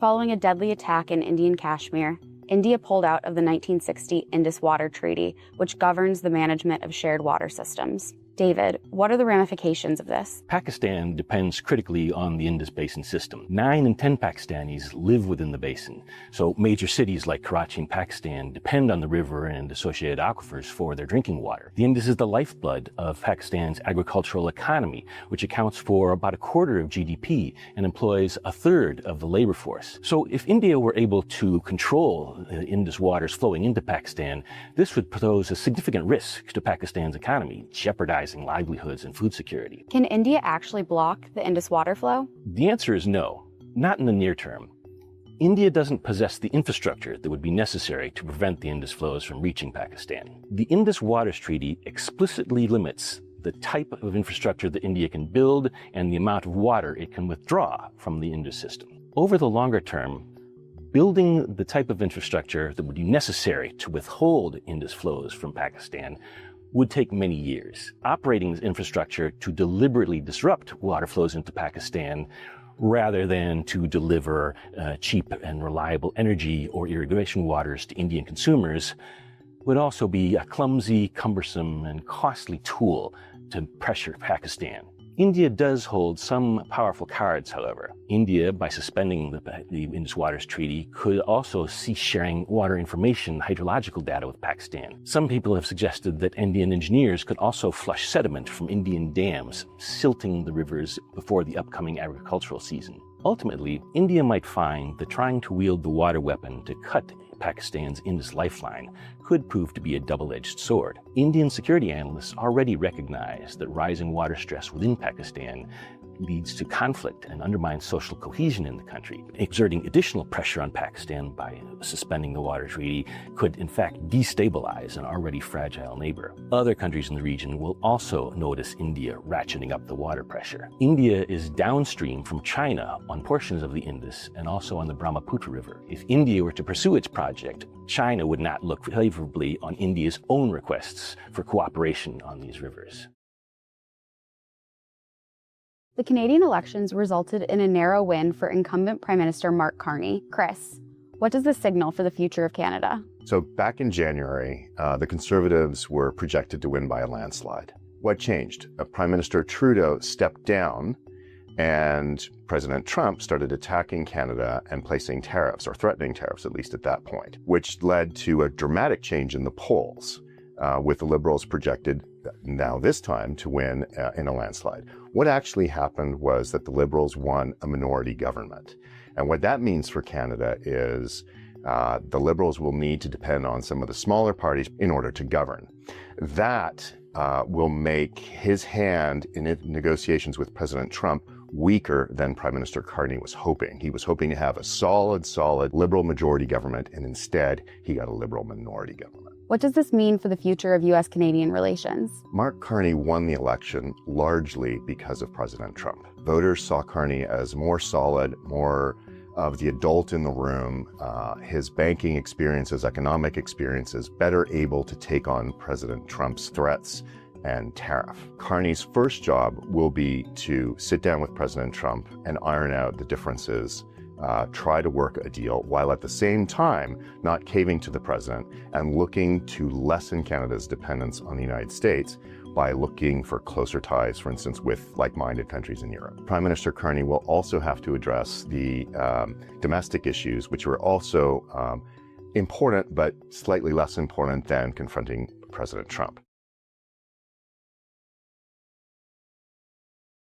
Following a deadly attack in Indian Kashmir, India pulled out of the 1960 Indus Water Treaty, which governs the management of shared water systems. David, what are the ramifications of this? Pakistan depends critically on the Indus Basin system. 9 in 10 Pakistanis live within the basin, so major cities like Karachi in Pakistan depend on the river and associated aquifers for their drinking water. The Indus is the lifeblood of Pakistan's agricultural economy, which accounts for about a quarter of GDP and employs a third of the labor force. So if India were able to control the Indus waters flowing into Pakistan, this would pose a significant risk to Pakistan's economy, jeopardizing livelihoods and food security. Can India actually block the Indus water flow? The answer is no, not in the near term. India doesn't possess the infrastructure that would be necessary to prevent the Indus flows from reaching Pakistan. The Indus Waters Treaty explicitly limits the type of infrastructure that India can build and the amount of water it can withdraw from the Indus system. Over the longer term, building the type of infrastructure that would be necessary to withhold Indus flows from Pakistan would take many years. Operating infrastructure to deliberately disrupt water flows into Pakistan rather than to deliver cheap and reliable energy or irrigation waters to Indian consumers would also be a clumsy, cumbersome, and costly tool to pressure Pakistan. India does hold some powerful cards, however. India, by suspending the Indus Waters Treaty, could also cease sharing water information, hydrological data with Pakistan. Some people have suggested that Indian engineers could also flush sediment from Indian dams, silting the rivers before the upcoming agricultural season. Ultimately, India might find that trying to wield the water weapon to cut Pakistan's Indus lifeline could prove to be a double-edged sword. Indian security analysts already recognize that rising water stress within Pakistan leads to conflict and undermines social cohesion in the country. Exerting additional pressure on Pakistan by suspending the water treaty could in fact destabilize an already fragile neighbor. Other countries in the region will also notice India ratcheting up the water pressure. India is downstream from China on portions of the Indus and also on the Brahmaputra River. If India were to pursue its project, China would not look favorably on India's own requests for cooperation on these rivers. The Canadian elections resulted in a narrow win for incumbent Prime Minister Mark Carney. Chris, what does this signal for the future of Canada? So back in January, the Conservatives were projected to win by a landslide. What changed? Prime Minister Trudeau stepped down and President Trump started attacking Canada and placing tariffs, or threatening tariffs at least at that point, which led to a dramatic change in the polls, with the Liberals projected now this time to win in a landslide. What actually happened was that the Liberals won a minority government. And what that means for Canada is the Liberals will need to depend on some of the smaller parties in order to govern. That will make his hand in negotiations with President Trump weaker than Prime Minister Carney was hoping. He was hoping to have a solid Liberal majority government, and instead he got a Liberal minority government. What does this mean for the future of U.S.-Canadian relations? Mark Carney won the election largely because of President Trump. Voters saw Carney as more solid, more of the adult in the room, his banking experiences, economic experiences, better able to take on President Trump's threats and tariff. Carney's first job will be to sit down with President Trump and iron out the differences, try to work a deal, while at the same time not caving to the president and looking to lessen Canada's dependence on the United States by looking for closer ties, for instance, with like-minded countries in Europe. Prime Minister Carney will also have to address the domestic issues, which are also important, but slightly less important than confronting President Trump.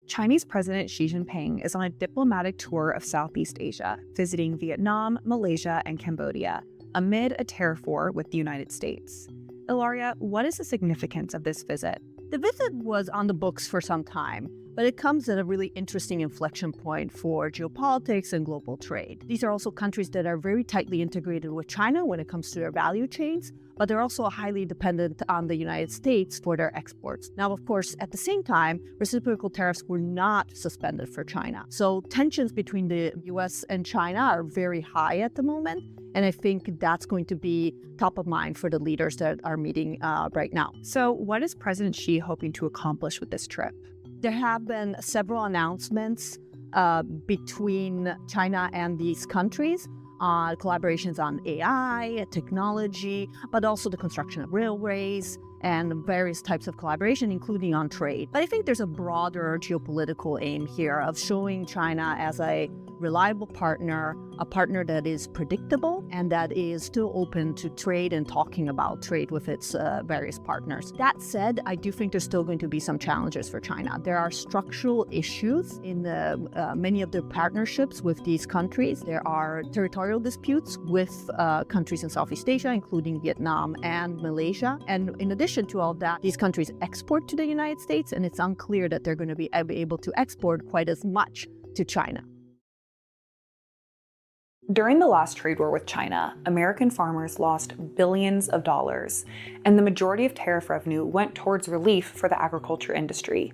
Chinese President Xi Jinping is on a diplomatic tour of Southeast Asia, visiting Vietnam, Malaysia, and Cambodia, amid a tariff war with the United States. Ilaria, what is the significance of this visit? The visit was on the books for some time, but it comes at a really interesting inflection point for geopolitics and global trade. These are also countries that are very tightly integrated with China when it comes to their value chains, but they're also highly dependent on the United States for their exports. Now, of course, at the same time, reciprocal tariffs were not suspended for China. So tensions between the US and China are very high at the moment, and I think that's going to be top of mind for the leaders that are meeting right now. So what is President Xi hoping to accomplish with this trip? There have been several announcements between China and these countries. Collaborations on AI, technology, but also the construction of railways and various types of collaboration, including on trade. But I think there's a broader geopolitical aim here of showing China as a reliable partner, a partner that is predictable and that is still open to trade and talking about trade with its various partners. That said, I do think there's still going to be some challenges for China. There are structural issues in many of the partnerships with these countries. There are territorial disputes with countries in Southeast Asia, including Vietnam and Malaysia. And in addition to all that, these countries export to the United States, and it's unclear that they're going to be able to export quite as much to China. During the last trade war with China, American farmers lost billions of dollars, and the majority of tariff revenue went towards relief for the agriculture industry.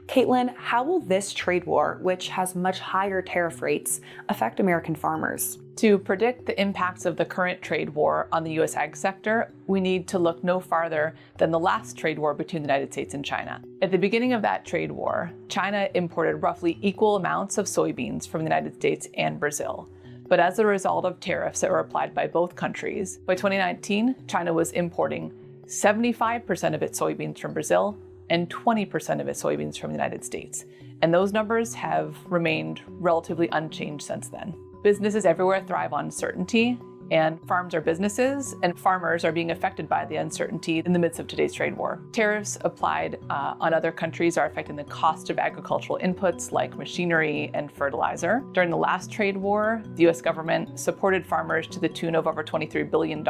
Caitlin, how will this trade war, which has much higher tariff rates, affect American farmers? To predict the impacts of the current trade war on the U.S. ag sector, we need to look no farther than the last trade war between the United States and China. At the beginning of that trade war, China imported roughly equal amounts of soybeans from the United States and Brazil. But as a result of tariffs that were applied by both countries, by 2019, China was importing 75% of its soybeans from Brazil and 20% of its soybeans from the United States. And those numbers have remained relatively unchanged since then. Businesses everywhere thrive on certainty, and farms are businesses, and farmers are being affected by the uncertainty in the midst of today's trade war. Tariffs applied on other countries are affecting the cost of agricultural inputs like machinery and fertilizer. During the last trade war, the US government supported farmers to the tune of over $23 billion.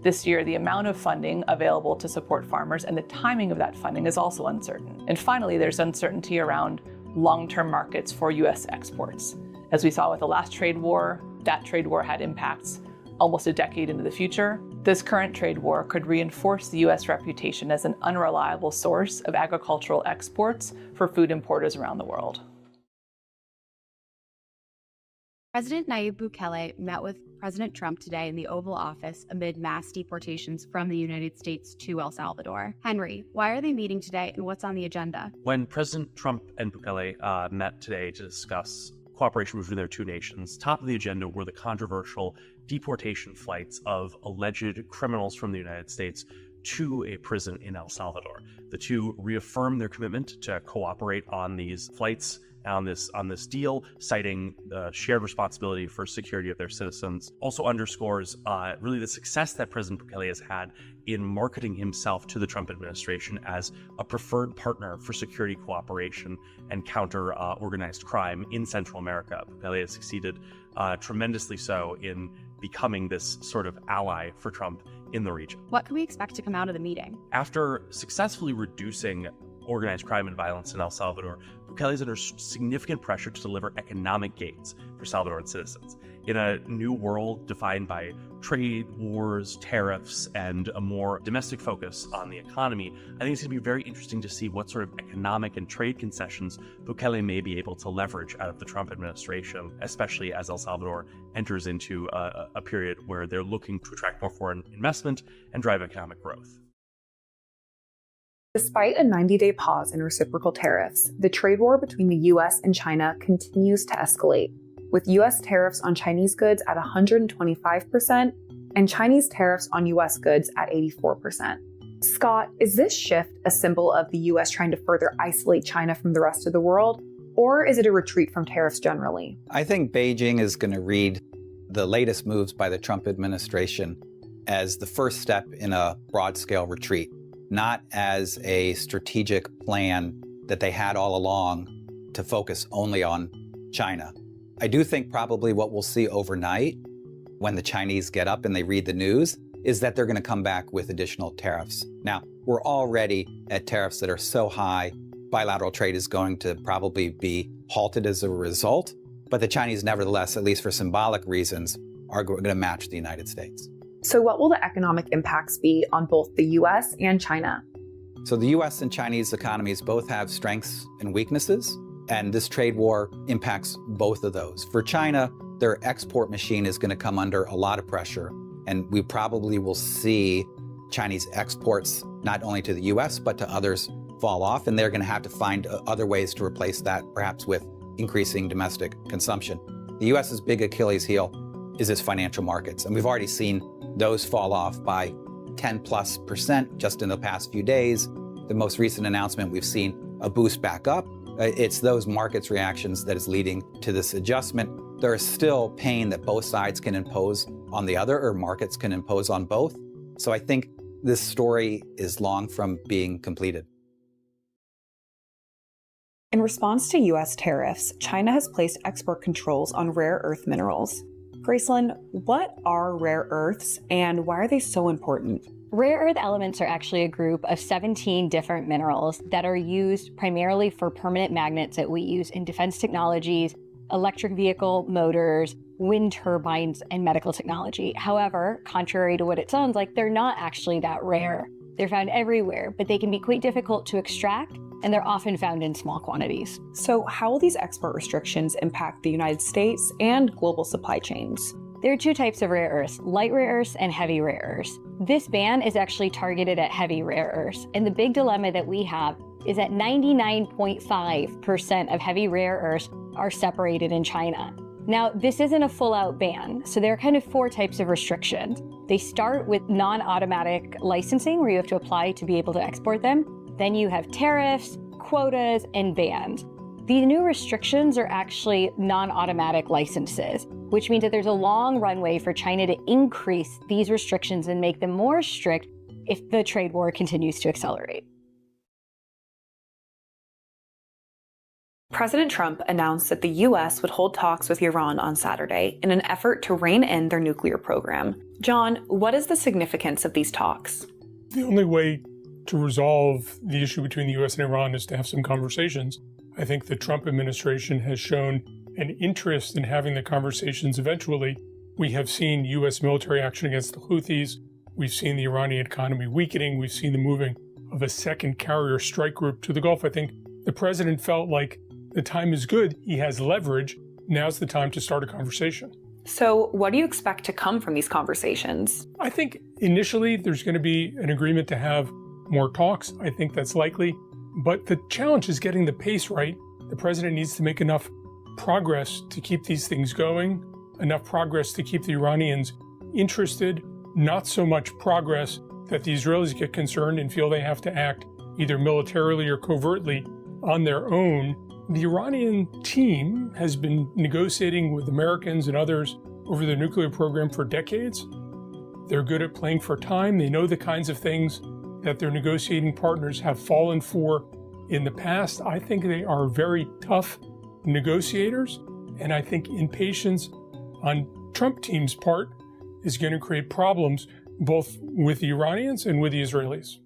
This year, the amount of funding available to support farmers and the timing of that funding is also uncertain. And finally, there's uncertainty around long-term markets for US exports. As we saw with the last trade war, that trade war had impacts almost a decade into the future. This current trade war could reinforce the US reputation as an unreliable source of agricultural exports for food importers around the world. President Nayib Bukele met with President Trump today in the Oval Office amid mass deportations from the United States to El Salvador. Henry, why are they meeting today and what's on the agenda? When President Trump and Bukele met today to discuss cooperation between their two nations, top of the agenda were the controversial deportation flights of alleged criminals from the United States to a prison in El Salvador. The two reaffirmed their commitment to cooperate on these flights, on this deal, citing the shared responsibility for security of their citizens. Also underscores really the success that President Bukele has had in marketing himself to the Trump administration as a preferred partner for security cooperation and counter organized crime in Central America. Bukele has succeeded tremendously so in becoming this sort of ally for Trump in the region. What can we expect to come out of the meeting? After successfully reducing organized crime and violence in El Salvador, Bukele is under significant pressure to deliver economic gains for Salvadoran citizens. In a new world defined by trade wars, tariffs, and a more domestic focus on the economy, I think it's going to be very interesting to see what sort of economic and trade concessions Bukele may be able to leverage out of the Trump administration, especially as El Salvador enters into a period where they're looking to attract more foreign investment and drive economic growth. Despite a 90-day pause in reciprocal tariffs, the trade war between the US and China continues to escalate, with US tariffs on Chinese goods at 125% and Chinese tariffs on US goods at 84%. Scott, is this shift a symbol of the US trying to further isolate China from the rest of the world, or is it a retreat from tariffs generally? I think Beijing is going to read the latest moves by the Trump administration as the first step in a broad-scale retreat, not as a strategic plan that they had all along to focus only on China. I do think probably what we'll see overnight when the Chinese get up and they read the news is that they're going to come back with additional tariffs. Now, we're already at tariffs that are so high, bilateral trade is going to probably be halted as a result, but the Chinese nevertheless, at least for symbolic reasons, are going to match the United States. So what will the economic impacts be on both the US and China? So the US and Chinese economies both have strengths and weaknesses, and this trade war impacts both of those. For China, their export machine is going to come under a lot of pressure, and we probably will see Chinese exports, not only to the US, but to others, fall off, and they're going to have to find other ways to replace that, perhaps with increasing domestic consumption. The U.S.'s big Achilles heel is its financial markets, and we've already seen those fall off by 10+% just in the past few days. The most recent announcement, we've seen a boost back up. It's those markets' reactions that is leading to this adjustment. There is still pain that both sides can impose on the other, or markets can impose on both. So I think this story is long from being completed. In response to U.S. tariffs, China has placed export controls on rare earth minerals. Gracelyn, what are rare earths and why are they so important? Rare earth elements are actually a group of 17 different minerals that are used primarily for permanent magnets that we use in defense technologies, electric vehicle motors, wind turbines, and medical technology. However, contrary to what it sounds like, they're not actually that rare. They're found everywhere, but they can be quite difficult to extract, and they're often found in small quantities. So how will these export restrictions impact the United States and global supply chains? There are two types of rare earths, light rare earths and heavy rare earths. This ban is actually targeted at heavy rare earths, and the big dilemma that we have is that 99.5% of heavy rare earths are separated in China. Now, this isn't a full-out ban, so there are kind of four types of restrictions. They start with non-automatic licensing, where you have to apply to be able to export them. Then you have tariffs, quotas, and bans. These new restrictions are actually non-automatic licenses, which means that there's a long runway for China to increase these restrictions and make them more strict if the trade war continues to accelerate. President Trump announced that the U.S. would hold talks with Iran on Saturday in an effort to rein in their nuclear program. John, what is the significance of these talks? The only way to resolve the issue between the U.S. and Iran is to have some conversations. I think the Trump administration has shown an interest in having the conversations eventually. We have seen U.S. military action against the Houthis. We've seen the Iranian economy weakening. We've seen the moving of a second carrier strike group to the Gulf. I think the president felt like the time is good. He has leverage. Now's the time to start a conversation. So what do you expect to come from these conversations? I think initially there's going to be an agreement to have more talks. I think that's likely. But the challenge is getting the pace right. The president needs to make enough progress to keep these things going, enough progress to keep the Iranians interested, not so much progress that the Israelis get concerned and feel they have to act either militarily or covertly on their own. The Iranian team has been negotiating with Americans and others over their nuclear program for decades. They're good at playing for time. They know the kinds of things that their negotiating partners have fallen for in the past. I think they are very tough negotiators, and I think impatience on Trump team's part is going to create problems both with the Iranians and with the Israelis.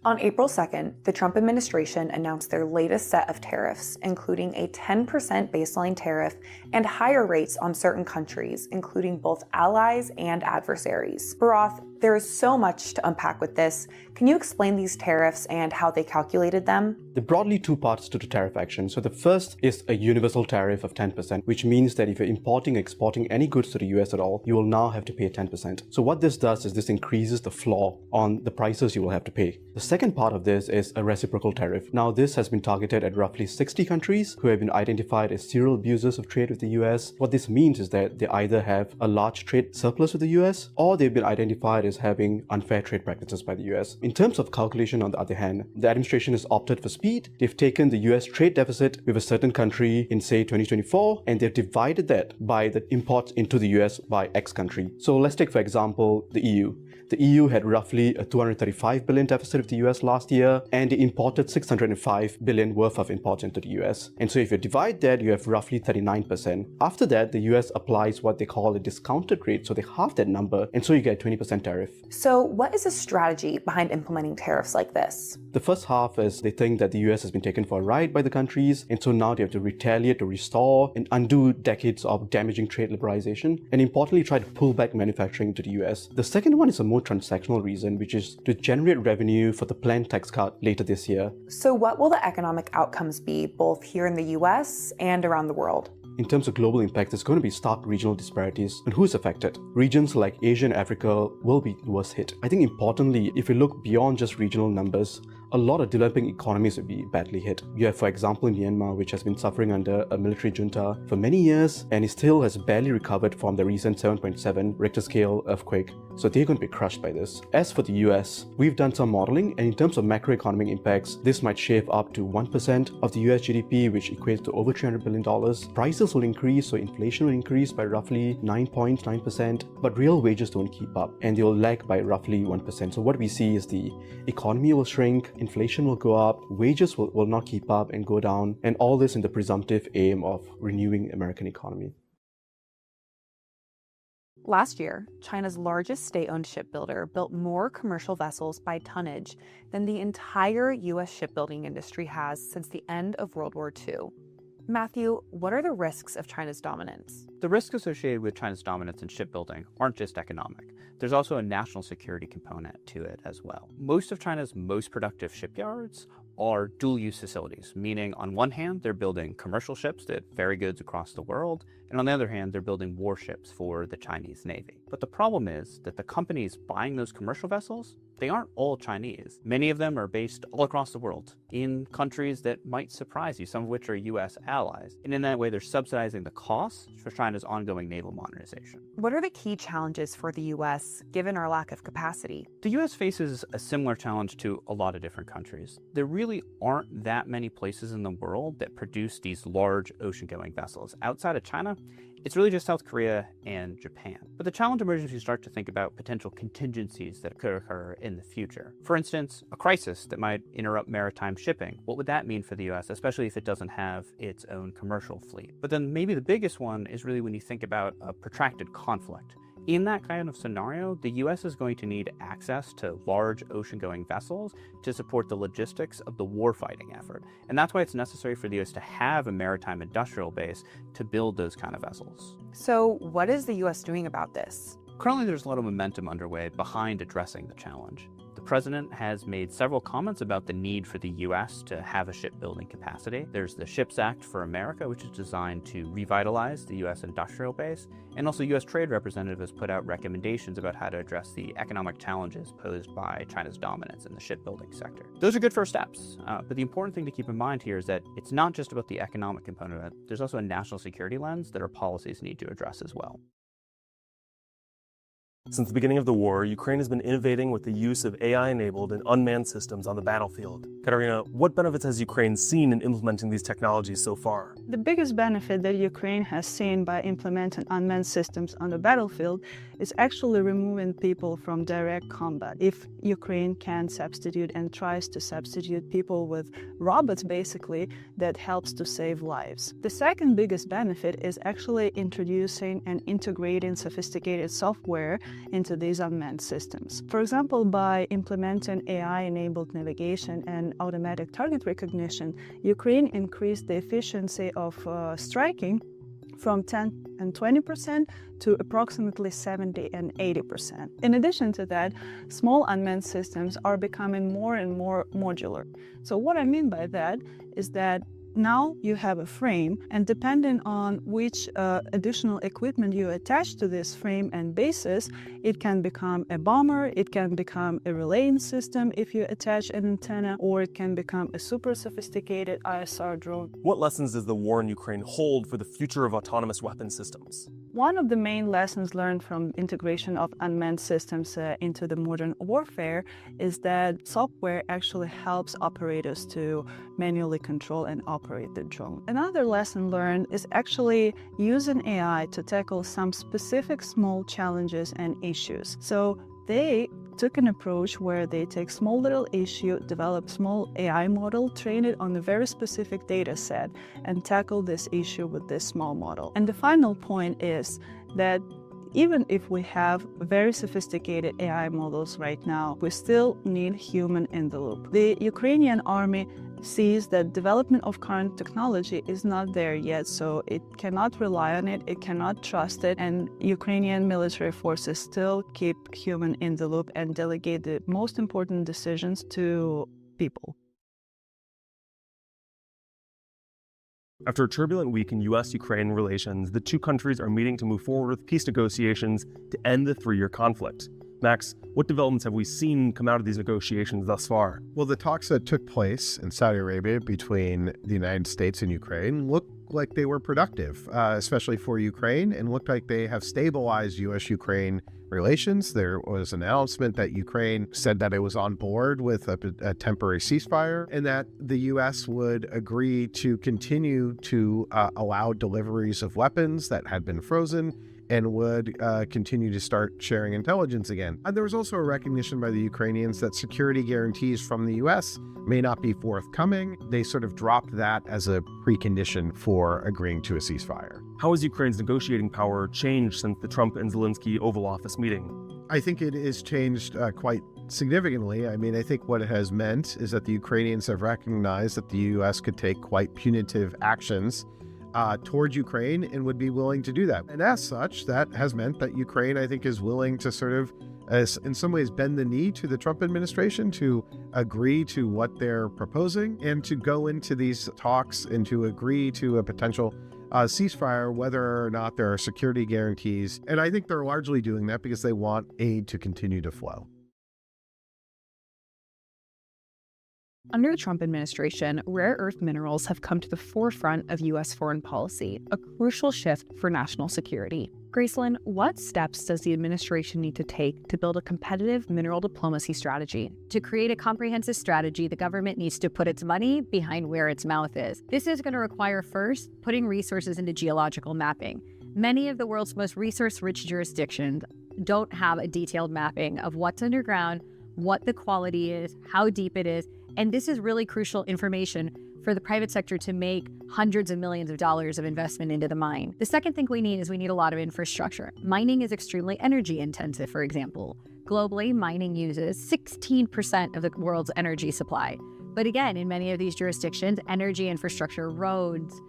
On April 2nd, the Trump administration announced their latest set of tariffs, including a 10% baseline tariff and higher rates on certain countries, including both allies and adversaries. Bharath, there is so much to unpack with this. Can you explain these tariffs and how they calculated them? There are broadly two parts to the tariff action. So the first is a universal tariff of 10%, which means that if you're importing or exporting any goods to the US at all, you will now have to pay 10%. So what this does is this increases the floor on the prices you will have to pay. The second part of this is a reciprocal tariff. Now this has been targeted at roughly 60 countries who have been identified as serial abusers of trade with the US. What this means is that they either have a large trade surplus with the US or they've been identified as having unfair trade practices by the US. In terms of calculation, on the other hand, the administration has opted for speed. They've taken the US trade deficit with a certain country in, say, 2024, and they've divided that by the imports into the US by X country. So let's take, for example, the EU. The EU had roughly a $235 billion deficit with the US last year, and they imported $605 billion worth of imports into the US. And so if you divide that, you have roughly 39%. After that, the US applies what they call a discounted rate, so they halve that number, and so you get a 20% tariff. So what is the strategy behind implementing tariffs like this? The first half is they think that the US has been taken for a ride by the countries, and so now they have to retaliate, to restore, and undo decades of damaging trade liberalization, and importantly try to pull back manufacturing into the US. The second one is a more transactional reason, which is to generate revenue for the planned tax cut later this year. So what will the economic outcomes be both here in the US and around the world? In terms of global impact, there's going to be stark regional disparities and who's affected. Regions like Asia and Africa will be worst hit. I think importantly, if we look beyond just regional numbers, a lot of developing economies would be badly hit. You have, for example, Myanmar, which has been suffering under a military junta for many years and it still has barely recovered from the recent 7.7 Richter scale earthquake. So they're going to be crushed by this. As for the US, we've done some modeling, and in terms of macroeconomic impacts, this might shave up to 1% of the US GDP, which equates to over $300 billion. Prices will increase, so inflation will increase by roughly 9.9%, but real wages don't keep up, and they will lag by roughly 1%. So what we see is the economy will shrink, inflation will go up, wages will not keep up and go down, and all this in the presumptive aim of renewing the American economy. Last year, China's largest state-owned shipbuilder built more commercial vessels by tonnage than the entire U.S. shipbuilding industry has since the end of World War II. Matthew, what are the risks of China's dominance? The risks associated with China's dominance in shipbuilding aren't just economic. There's also a national security component to it as well. Most of China's most productive shipyards are dual-use facilities, meaning on one hand, they're building commercial ships that ferry goods across the world, and on the other hand, they're building warships for the Chinese Navy. But the problem is that the companies buying those commercial vessels, they aren't all Chinese. Many of them are based all across the world, in countries that might surprise you, some of which are US allies. And in that way, they're subsidizing the costs for China's ongoing naval modernization. What are the key challenges for the U.S., given our lack of capacity? The U.S. faces a similar challenge to a lot of different countries. There really aren't that many places in the world that produce these large ocean-going vessels. Outside of China, it's really just South Korea and Japan. But the challenge emerges as you start to think about potential contingencies that could occur in the future. For instance, a crisis that might interrupt maritime shipping. What would that mean for the U.S., especially if it doesn't have its own commercial fleet? But then maybe the biggest one is really when you think about a protracted conflict. In that kind of scenario, the U.S. is going to need access to large ocean-going vessels to support the logistics of the warfighting effort. And that's why it's necessary for the U.S. to have a maritime industrial base to build those kind of vessels. So what is the U.S. doing about this? Currently, there's a lot of momentum underway behind addressing the challenge. The president has made several comments about the need for the U.S. to have a shipbuilding capacity. There's the SHIPS Act for America, which is designed to revitalize the U.S. industrial base. And also, U.S. Trade Representative has put out recommendations about how to address the economic challenges posed by China's dominance in the shipbuilding sector. Those are good first steps, but the important thing to keep in mind here is that it's not just about the economic component of it. There's also a national security lens that our policies need to address as well. Since the beginning of the war, Ukraine has been innovating with the use of AI-enabled and unmanned systems on the battlefield. Katarina, what benefits has Ukraine seen in implementing these technologies so far? The biggest benefit that Ukraine has seen by implementing unmanned systems on the battlefield is actually removing people from direct combat. If Ukraine can substitute and tries to substitute people with robots, basically, that helps to save lives. The second biggest benefit is actually introducing and integrating sophisticated software into these unmanned systems. For example, by implementing AI-enabled navigation and automatic target recognition, Ukraine increased the efficiency of striking from 10 and 20% to approximately 70 and 80%. In addition to that, small unmanned systems are becoming more and more modular. So what I mean by that is that now you have a frame, and depending on which additional equipment you attach to this frame and bases, it can become a bomber, it can become a relaying system if you attach an antenna, or it can become a super sophisticated ISR drone. What lessons does the war in Ukraine hold for the future of autonomous weapon systems? One of the main lessons learned from integration of unmanned systems into the modern warfare is that software actually helps operators to manually control and operate the drone. Another lesson learned is actually using AI to tackle some specific small challenges and issues. So they took an approach where they take small little issue, develop small AI model, train it on a very specific data set, and tackle this issue with this small model. And the final point is that even if we have very sophisticated AI models right now, we still need human in the loop. The Ukrainian army sees that development of current technology is not there yet, so it cannot rely on it, it cannot trust it, and Ukrainian military forces still keep human in the loop and delegate the most important decisions to people. After a turbulent week in U.S.-Ukraine relations, the two countries are meeting to move forward with peace negotiations to end the 3-year conflict. Max, what developments have we seen come out of these negotiations thus far? Well, the talks that took place in Saudi Arabia between the United States and Ukraine look like they were productive, especially for Ukraine, and looked like they have stabilized U.S.-Ukraine relations. There was an announcement that Ukraine said that it was on board with a temporary ceasefire, and that the U.S. would agree to continue to allow deliveries of weapons that had been frozen, and would continue to start sharing intelligence again. And there was also a recognition by the Ukrainians that security guarantees from the U.S. may not be forthcoming. They sort of dropped that as a precondition for agreeing to a ceasefire. How has Ukraine's negotiating power changed since the Trump and Zelensky Oval Office meeting? I think it has changed quite significantly. I mean, I think what it has meant is that the Ukrainians have recognized that the U.S. could take quite punitive actions toward Ukraine and would be willing to do that. And as such, that has meant that Ukraine, I think, is willing to sort of, in some ways, bend the knee to the Trump administration to agree to what they're proposing and to go into these talks and to agree to a potential ceasefire, whether or not there are security guarantees. And I think they're largely doing that because they want aid to continue to flow. Under the Trump administration, rare earth minerals have come to the forefront of U.S. foreign policy, a crucial shift for national security. Gracelyn, what steps does the administration need to take to build a competitive mineral diplomacy strategy? To create a comprehensive strategy, the government needs to put its money behind where its mouth is. This is going to require, first, putting resources into geological mapping. Many of the world's most resource-rich jurisdictions don't have a detailed mapping of what's underground, what the quality is, how deep it is, and this is really crucial information for the private sector to make hundreds of millions of dollars of investment into the mine. The second thing we need a lot of infrastructure. Mining is extremely energy intensive, for example. Globally, mining uses 16% of the world's energy supply. But again, in many of these jurisdictions, energy infrastructure, roads,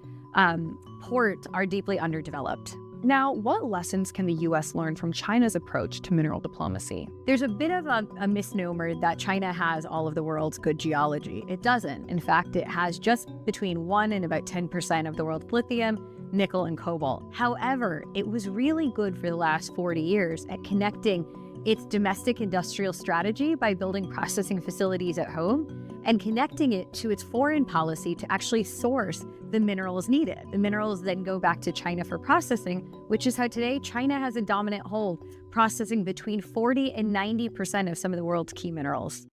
ports are deeply underdeveloped. Now, what lessons can the U.S. learn from China's approach to mineral diplomacy? There's a bit of a misnomer that China has all of the world's good geology. It doesn't. In fact, it has just between 1 and about 10% of the world's lithium, nickel, and cobalt. However, it was really good for the last 40 years at connecting its domestic industrial strategy by building processing facilities at home and connecting it to its foreign policy to actually source the minerals needed. The minerals then go back to China for processing, which is how today China has a dominant hold, processing between 40 and 90% of some of the world's key minerals.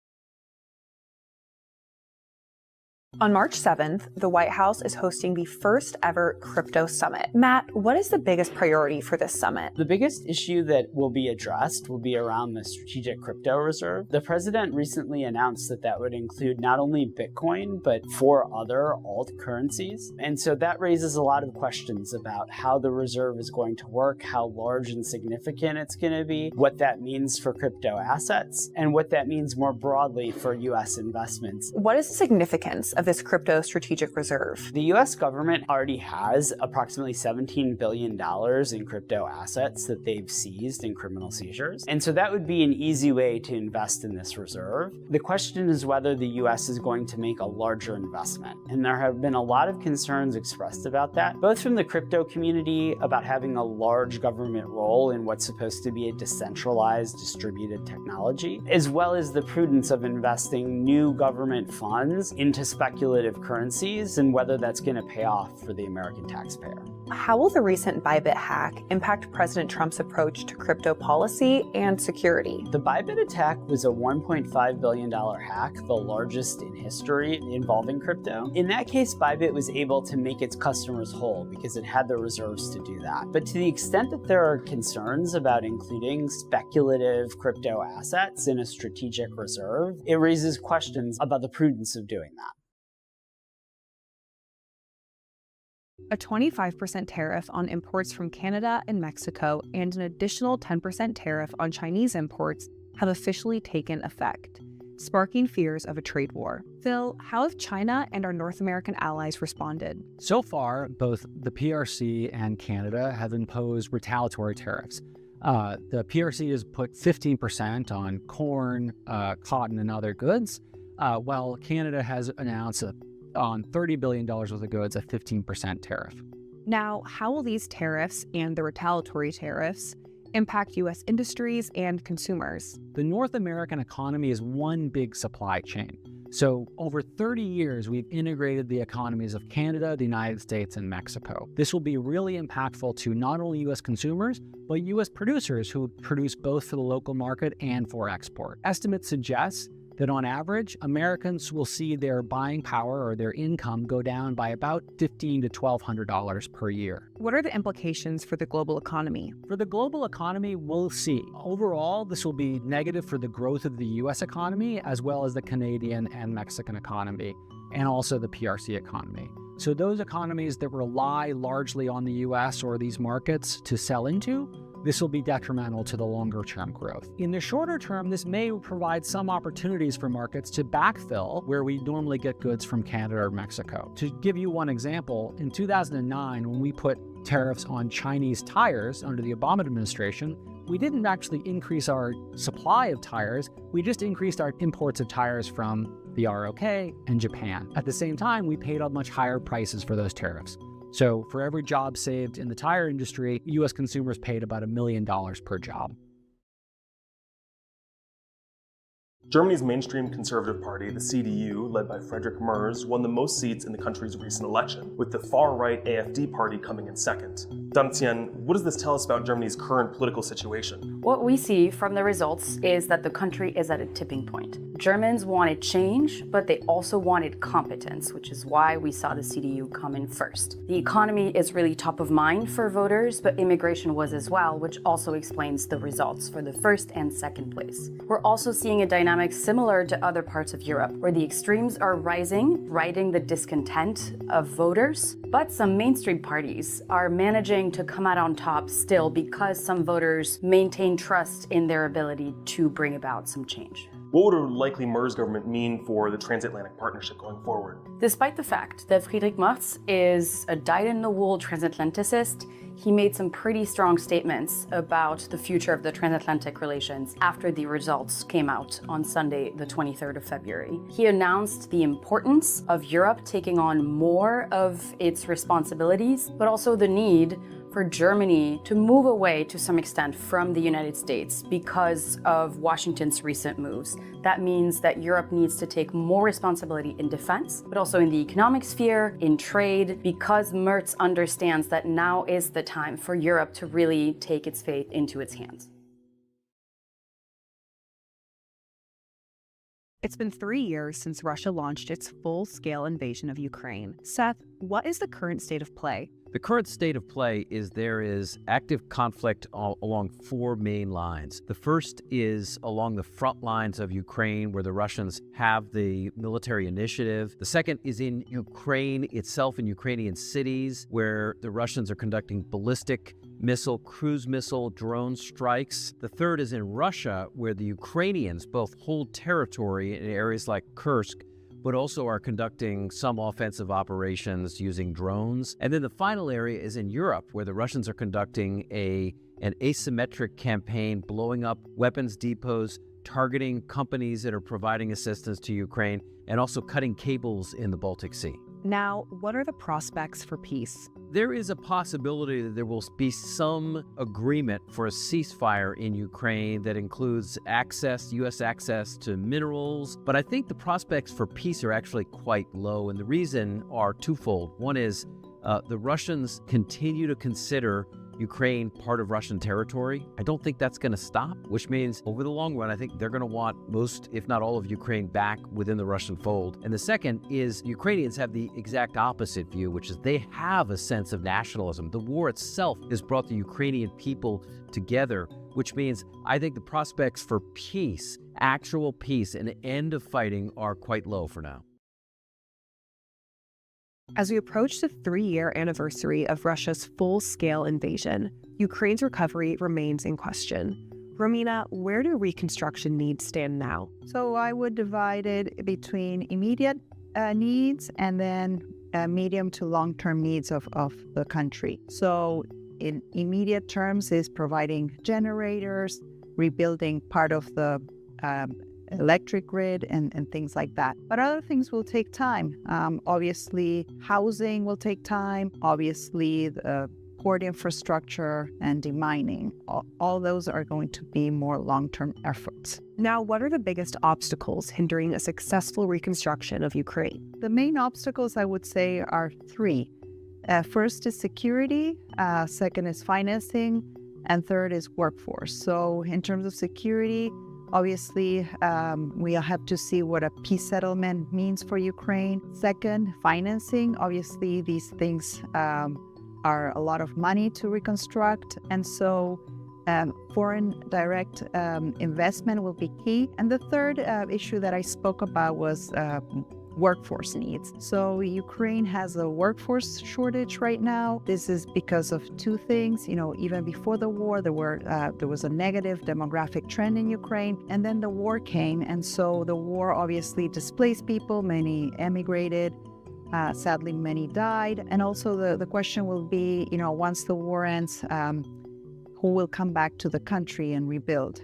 On March 7th, the White House is hosting the first ever crypto summit. Matt, what is the biggest priority for this summit? The biggest issue that will be addressed will be around the strategic crypto reserve. The president recently announced that that would include not only Bitcoin, but 4 other alt currencies. And so that raises a lot of questions about how the reserve is going to work, how large and significant it's going to be, what that means for crypto assets, and what that means more broadly for U.S. investments. What is the significance of this crypto strategic reserve? The U.S. government already has approximately $17 billion in crypto assets that they've seized in criminal seizures. And so that would be an easy way to invest in this reserve. The question is whether the U.S. is going to make a larger investment. And there have been a lot of concerns expressed about that, both from the crypto community about having a large government role in what's supposed to be a decentralized, distributed technology, as well as the prudence of investing new government funds into speculative currencies and whether that's going to pay off for the American taxpayer. How will the recent Bybit hack impact President Trump's approach to crypto policy and security? The Bybit attack was a $1.5 billion hack, the largest in history involving crypto. In that case, Bybit was able to make its customers whole because it had the reserves to do that. But to the extent that there are concerns about including speculative crypto assets in a strategic reserve, it raises questions about the prudence of doing that. A 25% tariff on imports from Canada and Mexico and an additional 10% tariff on Chinese imports have officially taken effect, sparking fears of a trade war. Phil, how have China and our North American allies responded? So far, both the PRC and Canada have imposed retaliatory tariffs. The PRC has put 15% on corn, cotton, and other goods, while Canada has announced on $30 billion worth of goods, a 15% tariff. Now, how will these tariffs and the retaliatory tariffs impact U.S. industries and consumers? The North American economy is one big supply chain. So over 30 years, we've integrated the economies of Canada, the United States, and Mexico. This will be really impactful to not only U.S. consumers, but U.S. producers who produce both for the local market and for export. Estimates suggest that on average, Americans will see their buying power or their income go down by about $1,500 to $1,200 per year. What are the implications for the global economy? For the global economy, we'll see. Overall, this will be negative for the growth of the U.S. economy, as well as the Canadian and Mexican economy, and also the PRC economy. So those economies that rely largely on the U.S. or these markets to sell into, this will be detrimental to the longer-term growth. In the shorter term, this may provide some opportunities for markets to backfill where we normally get goods from Canada or Mexico. To give you one example, in 2009, when we put tariffs on Chinese tires under the Obama administration, we didn't actually increase our supply of tires, we just increased our imports of tires from the ROK and Japan. At the same time, we paid much higher prices for those tariffs. So for every job saved in the tire industry, U.S. consumers paid about $1 million per job. Germany's mainstream conservative party, the CDU, led by Friedrich Merz, won the most seats in the country's recent election, with the far-right AfD party coming in second. Dantian, what does this tell us about Germany's current political situation? What we see from the results is that the country is at a tipping point. Germans wanted change, but they also wanted competence, which is why we saw the CDU come in first. The economy is really top of mind for voters, but immigration was as well, which also explains the results for the first and second place. We're also seeing a dynamic similar to other parts of Europe, where the extremes are rising, riding the discontent of voters, but some mainstream parties are managing to come out on top still because some voters maintain trust in their ability to bring about some change. What would a likely Merz government mean for the transatlantic partnership going forward? Despite the fact that Friedrich Merz is a dyed-in-the-wool transatlanticist, he made some pretty strong statements about the future of the transatlantic relations after the results came out on Sunday, the 23rd of February. He announced the importance of Europe taking on more of its responsibilities, but also the need for Germany to move away to some extent from the United States because of Washington's recent moves. That means that Europe needs to take more responsibility in defense, but also in the economic sphere, in trade, because Merz understands that now is the time for Europe to really take its fate into its hands. It's been 3 years since Russia launched its full-scale invasion of Ukraine. Seth, what is the current state of play? The current state of play is there is active conflict along four main lines. The first is along the front lines of Ukraine, where the Russians have the military initiative. The second is in Ukraine itself, in Ukrainian cities, where the Russians are conducting ballistic missile, cruise missile, drone strikes. The third is in Russia, where the Ukrainians both hold territory in areas like Kursk, but also are conducting some offensive operations using drones. And then the final area is in Europe, where the Russians are conducting an asymmetric campaign, blowing up weapons depots, targeting companies that are providing assistance to Ukraine, and also cutting cables in the Baltic Sea. Now, what are the prospects for peace? There is a possibility that there will be some agreement for a ceasefire in Ukraine that includes U.S. access to minerals, but I think the prospects for peace are actually quite low, and the reason are twofold. One is the Russians continue to consider Ukraine part of Russian territory. I don't think that's going to stop, which means over the long run, I think they're going to want most, if not all of Ukraine back within the Russian fold. And the second is Ukrainians have the exact opposite view, which is they have a sense of nationalism. The war itself has brought the Ukrainian people together, which means I think the prospects for peace, actual peace, and end of fighting are quite low for now. As we approach the 3-year anniversary of Russia's full-scale invasion, Ukraine's recovery remains in question. Romina, where do reconstruction needs stand now? So I would divide it between immediate needs and then medium to long-term needs of the country. So in immediate terms is providing generators, rebuilding part of the electric grid and things like that. But other things will take time. Obviously, housing will take time. Obviously, the port infrastructure, and demining. All those are going to be more long-term efforts. Now, what are the biggest obstacles hindering a successful reconstruction of Ukraine? The main obstacles, I would say, are three. First is security, second is financing, and third is workforce. So in terms of security, obviously, we have to see what a peace settlement means for Ukraine. Second, financing. Obviously, these things are a lot of money to reconstruct. And so foreign direct investment will be key. And the third issue that I spoke about was workforce needs. So Ukraine has a workforce shortage right now. This is because of two things. Even before the war, there was a negative demographic trend in Ukraine, and then the war came, and so the war obviously displaced people. Many emigrated. Sadly, many died. And also the question will be, once the war ends, who will come back to the country and rebuild?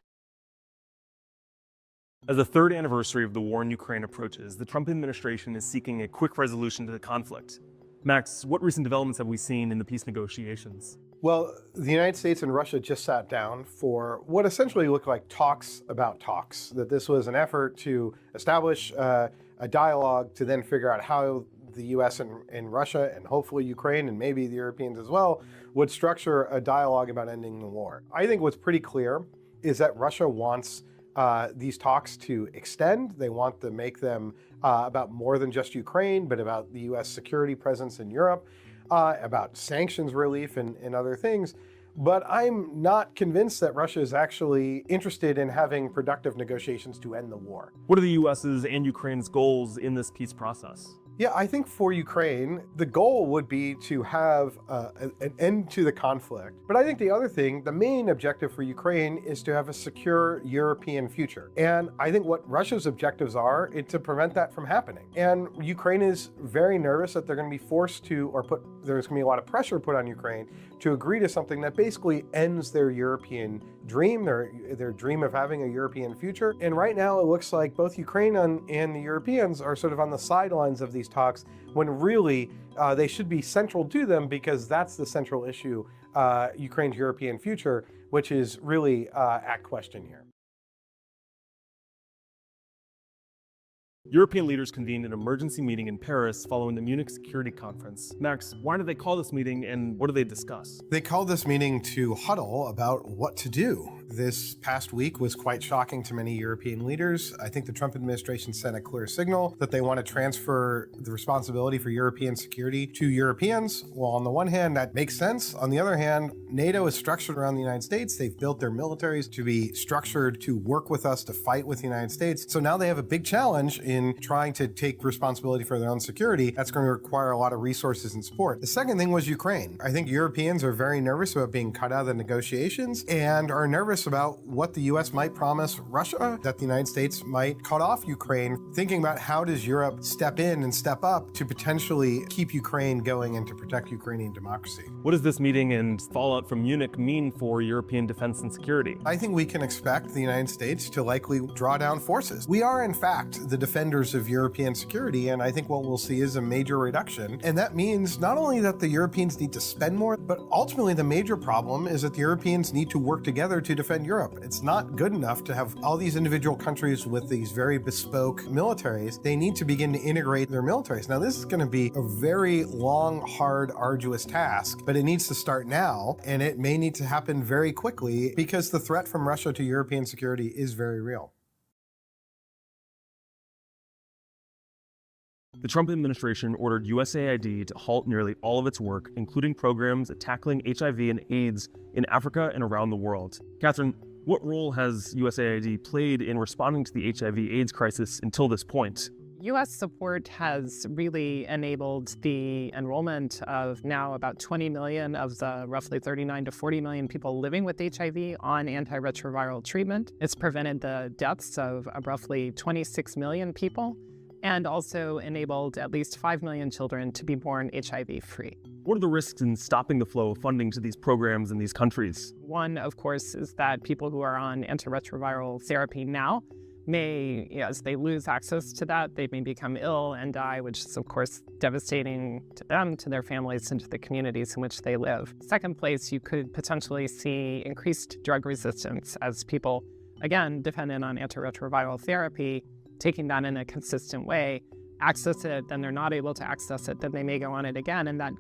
As the third anniversary of the war in Ukraine approaches, the Trump administration is seeking a quick resolution to the conflict. Max, what recent developments have we seen in the peace negotiations? Well, the United States and Russia just sat down for what essentially looked like talks about talks, that this was an effort to establish a dialogue to then figure out how the US and Russia, and hopefully Ukraine, and maybe the Europeans as well, would structure a dialogue about ending the war. I think what's pretty clear is that Russia wants these talks to extend. They want to make them about more than just Ukraine, but about the US security presence in Europe, about sanctions relief and other things. But I'm not convinced that Russia is actually interested in having productive negotiations to end the war. What are the US's and Ukraine's goals in this peace process? Yeah, I think for Ukraine, the goal would be to have an end to the conflict. But I think the other thing, the main objective for Ukraine is to have a secure European future. And I think what Russia's objectives are is to prevent that from happening. And Ukraine is very nervous that they're going to be forced to, there's going to be a lot of pressure put on Ukraine to agree to something that basically ends their European dream, their dream of having a European future. And right now it looks like both Ukraine and the Europeans are sort of on the sidelines of these talks, when really they should be central to them, because that's the central issue, Ukraine's European future, which is really at question here. European leaders convened an emergency meeting in Paris following the Munich Security Conference. Max, why did they call this meeting, and what did they discuss? They called this meeting to huddle about what to do. This past week was quite shocking to many European leaders. I think the Trump administration sent a clear signal that they want to transfer the responsibility for European security to Europeans. Well, on the one hand, that makes sense. On the other hand, NATO is structured around the United States. They've built their militaries to be structured to work with us, to fight with the United States. So now they have a big challenge in trying to take responsibility for their own security. That's going to require a lot of resources and support. The second thing was Ukraine. I think Europeans are very nervous about being cut out of the negotiations and are nervous about what the US might promise Russia, that the United States might cut off Ukraine, thinking about how does Europe step in and step up to potentially keep Ukraine going and to protect Ukrainian democracy. What does this meeting and fallout from Munich mean for European defense and security? I think we can expect the United States to likely draw down forces. We are, in fact, the defenders of European security, and I think what we'll see is a major reduction. And that means not only that the Europeans need to spend more, but ultimately the major problem is that the Europeans need to work together to defend Europe. It's not good enough to have all these individual countries with these very bespoke militaries. They need to begin to integrate their militaries. Now, this is going to be a very long, hard, arduous task, but it needs to start now, and it may need to happen very quickly because the threat from Russia to European security is very real. The Trump administration ordered USAID to halt nearly all of its work, including programs tackling HIV and AIDS in Africa and around the world. Catherine, what role has USAID played in responding to the HIV/AIDS crisis until this point? U.S. support has really enabled the enrollment of now about 20 million of the roughly 39 to 40 million people living with HIV on antiretroviral treatment. It's prevented the deaths of roughly 26 million people, and also enabled at least 5 million children to be born HIV-free. What are the risks in stopping the flow of funding to these programs in these countries? One, of course, is that people who are on antiretroviral therapy now may, as they lose access to that, they may become ill and die, which is, of course, devastating to them, to their families, and to the communities in which they live. Second place, you could potentially see increased drug resistance as people, again, dependent on antiretroviral therapy, taking that in a consistent way, access it, then they're not able to access it, then they may go on it again, and that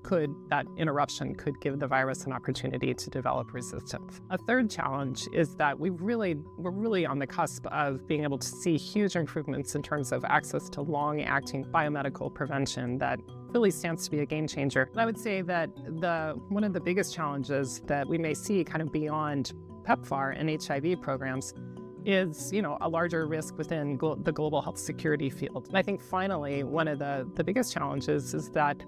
interruption could give the virus an opportunity to develop resistance. A third challenge is that we're really on the cusp of being able to see huge improvements in terms of access to long-acting biomedical prevention that really stands to be a game changer. And I would say that one of the biggest challenges that we may see kind of beyond PEPFAR and HIV programs is, a larger risk within the global health security field. And I think finally, one of the biggest challenges is that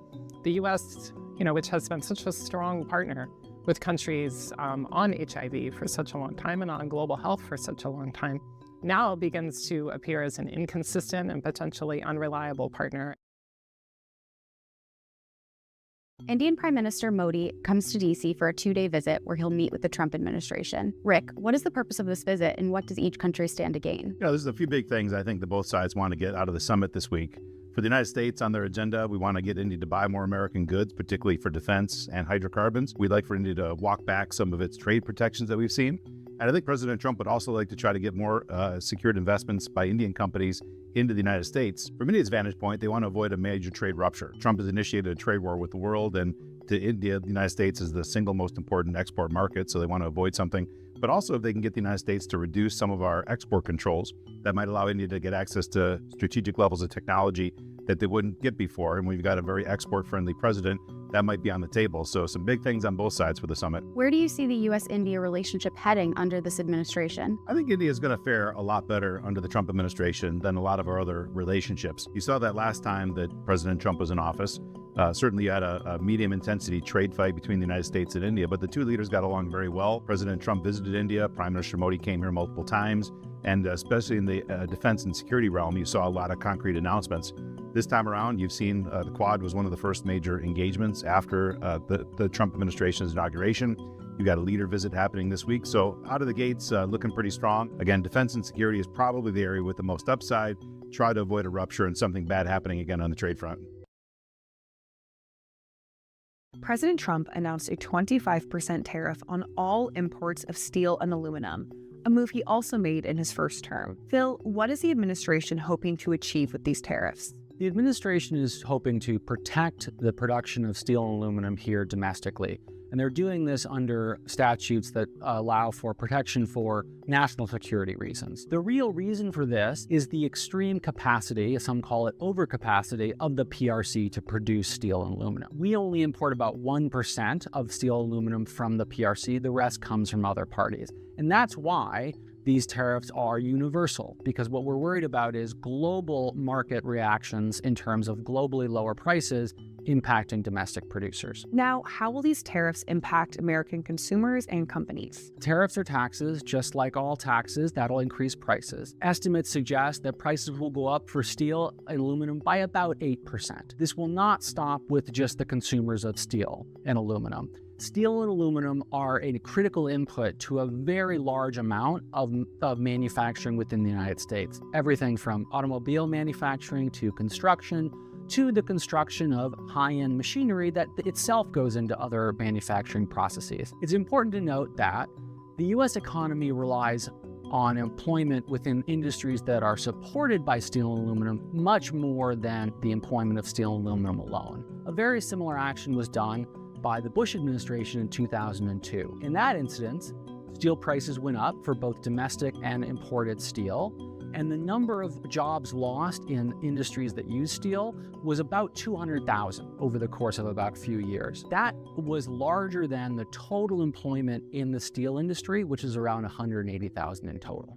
the U.S., which has been such a strong partner with countries on HIV for such a long time and on global health for such a long time, now begins to appear as an inconsistent and potentially unreliable partner. Indian Prime Minister Modi comes to D.C. for a 2-day visit where he'll meet with the Trump administration. Rick, what is the purpose of this visit, and what does each country stand to gain? There's a few big things I think that both sides want to get out of the summit this week. For the United States, on their agenda, we want to get India to buy more American goods, particularly for defense and hydrocarbons. We'd like for India to walk back some of its trade protections that we've seen. And I think President Trump would also like to try to get more secured investments by Indian companies into the United States. From India's vantage point, they want to avoid a major trade rupture. Trump has initiated a trade war with the world, and to India, the United States is the single most important export market, so they want to avoid something. But also, if they can get the United States to reduce some of our export controls, that might allow India to get access to strategic levels of technology that they wouldn't get before. And we've got a very export-friendly president. That might be on the table. So some big things on both sides for the summit. Where do you see the U.S.-India relationship heading under this administration? I think India is going to fare a lot better under the Trump administration than a lot of our other relationships. You saw that last time that President Trump was in office. Certainly you had a medium-intensity trade fight between the United States and India, but the two leaders got along very well. President Trump visited India. Prime Minister Modi came here multiple times. And especially in the defense and security realm, you saw a lot of concrete announcements. This time around, you've seen the Quad was one of the first major engagements after the Trump administration's inauguration. You've got a leader visit happening this week. So out of the gates, looking pretty strong. Again, defense and security is probably the area with the most upside. Try to avoid a rupture and something bad happening again on the trade front. President Trump announced a 25% tariff on all imports of steel and aluminum, a move he also made in his first term. Phil, what is the administration hoping to achieve with these tariffs? The administration is hoping to protect the production of steel and aluminum here domestically. And they're doing this under statutes that allow for protection for national security reasons. The real reason for this is the extreme capacity, some call it overcapacity, of the PRC to produce steel and aluminum. We only import about 1% of steel and aluminum from the PRC. The rest comes from other parties. And that's why these tariffs are universal, because what we're worried about is global market reactions in terms of globally lower prices impacting domestic producers. Now, how will these tariffs impact American consumers and companies? Tariffs are taxes. Just like all taxes, that'll increase prices. Estimates suggest that prices will go up for steel and aluminum by about 8%. This will not stop with just the consumers of steel and aluminum. Steel and aluminum are a critical input to a very large amount of manufacturing within the United States. Everything from automobile manufacturing to construction to the construction of high-end machinery that itself goes into other manufacturing processes. It's important to note that the U.S. economy relies on employment within industries that are supported by steel and aluminum much more than the employment of steel and aluminum alone. A very similar action was done by the Bush administration in 2002. In that instance, steel prices went up for both domestic and imported steel, and the number of jobs lost in industries that use steel was about 200,000 over the course of about a few years. That was larger than the total employment in the steel industry, which is around 180,000 in total.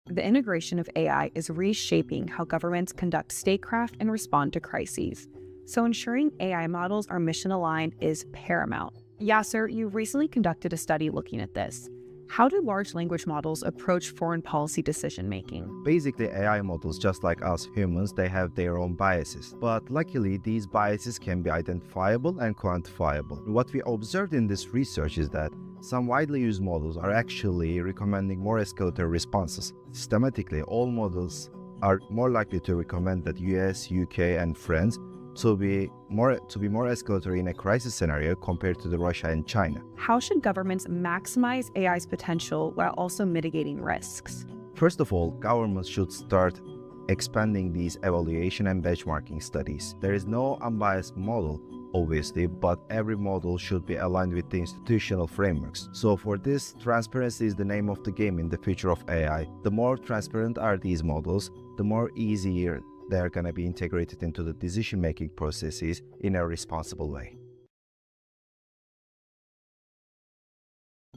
The integration of AI is reshaping how governments conduct statecraft and respond to crises. So ensuring AI models are mission-aligned is paramount. Yasser, you recently conducted a study looking at this. How do large language models approach foreign policy decision-making? Basically, AI models, just like us humans, they have their own biases. But luckily, these biases can be identifiable and quantifiable. What we observed in this research is that Some widely used models are actually recommending more escalatory responses. Systematically, all models are more likely to recommend that US, UK, and France to be more escalatory in a crisis scenario compared to the Russia and China. How should governments maximize AI's potential while also mitigating risks? First of all, governments should start expanding these evaluation and benchmarking studies. There is no unbiased model, obviously, but every model should be aligned with the institutional frameworks. So for this, transparency is the name of the game in the future of AI. The more transparent are these models, the more easier they're going to be integrated into the decision-making processes in a responsible way.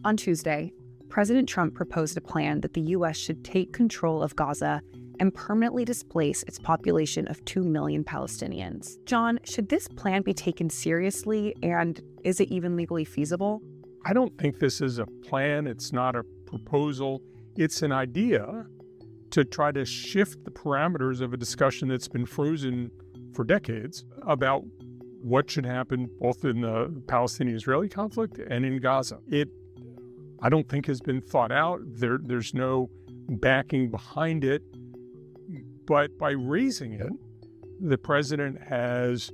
On Tuesday, President Trump proposed a plan that the U.S. should take control of Gaza and permanently displace its population of 2 million Palestinians. John, should this plan be taken seriously, and is it even legally feasible? I don't think this is a plan. It's not a proposal. It's an idea to try to shift the parameters of a discussion that's been frozen for decades about what should happen both in the Palestinian-Israeli conflict and in Gaza. I don't think has been thought out. There's no backing behind it. But by raising it, the president has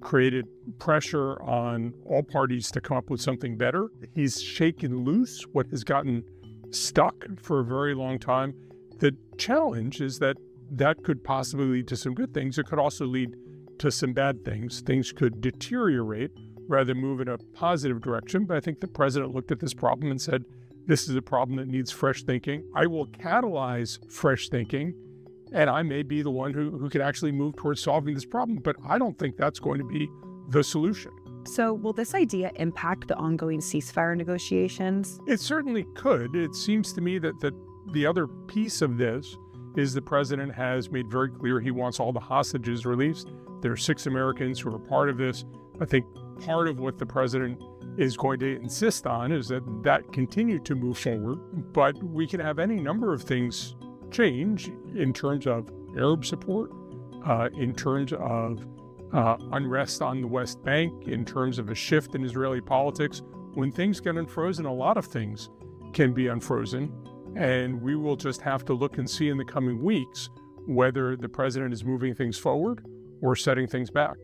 created pressure on all parties to come up with something better. He's shaken loose what has gotten stuck for a very long time. The challenge is that could possibly lead to some good things. It could also lead to some bad things. Things could deteriorate rather than move in a positive direction. But I think the president looked at this problem and said, this is a problem that needs fresh thinking. I will catalyze fresh thinking, and I may be the one who can actually move towards solving this problem. But I don't think that's going to be the solution. So will this idea impact the ongoing ceasefire negotiations? It certainly could. It seems to me that the other piece of this is the president has made very clear he wants all the hostages released. There are 6 Americans who are part of this. I think part of what the president is going to insist on is that continue to move forward. But we can have any number of things change in terms of Arab support, in terms of unrest on the West Bank, in terms of a shift in Israeli politics. When things get unfrozen, a lot of things can be unfrozen. And we will just have to look and see in the coming weeks whether the president is moving things forward or setting things back.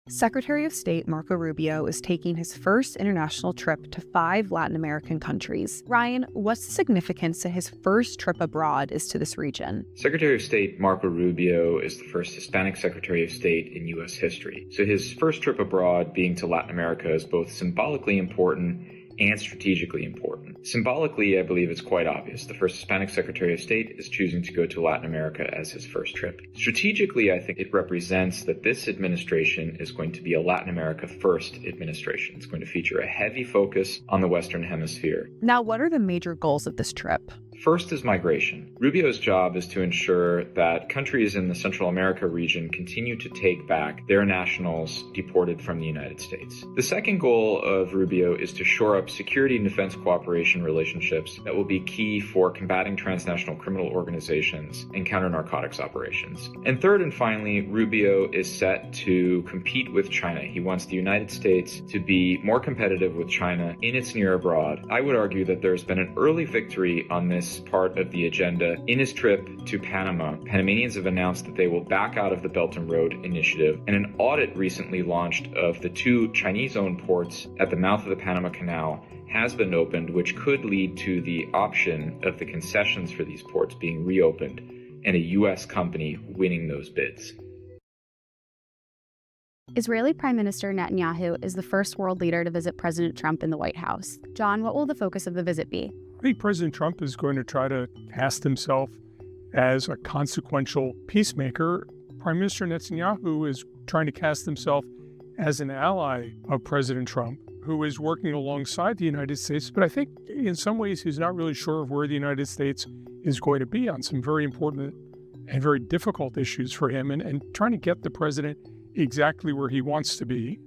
Secretary of State Marco Rubio is taking his first international trip to 5 Latin American countries. Ryan, what's the significance that his first trip abroad is to this region? Secretary of State Marco Rubio is the first Hispanic Secretary of State in U.S. history. So his first trip abroad being to Latin America is both symbolically important and strategically important. Symbolically, I believe it's quite obvious. The first Hispanic Secretary of State is choosing to go to Latin America as his first trip. Strategically, I think it represents that this administration is going to be a Latin America first administration. It's going to feature a heavy focus on the Western Hemisphere. Now, what are the major goals of this trip? First is migration. Rubio's job is to ensure that countries in the Central America region continue to take back their nationals deported from the United States. The second goal of Rubio is to shore up security and defense cooperation relationships that will be key for combating transnational criminal organizations and counter-narcotics operations. And third and finally, Rubio is set to compete with China. He wants the United States to be more competitive with China in its near abroad. I would argue that there's been an early victory on this part of the agenda. In his trip to Panama, Panamanians have announced that they will back out of the Belt and Road Initiative, and an audit recently launched of the 2 Chinese-owned ports at the mouth of the Panama Canal has been opened, which could lead to the option of the concessions for these ports being reopened and a U.S. company winning those bids. Israeli Prime Minister Netanyahu is the first world leader to visit President Trump in the White House. John, what will the focus of the visit be? I think President Trump is going to try to cast himself as a consequential peacemaker. Prime Minister Netanyahu is trying to cast himself as an ally of President Trump, who is working alongside the United States. But I think in some ways he's not really sure of where the United States is going to be on some very important and very difficult issues for him. And trying to get the president exactly where he wants to be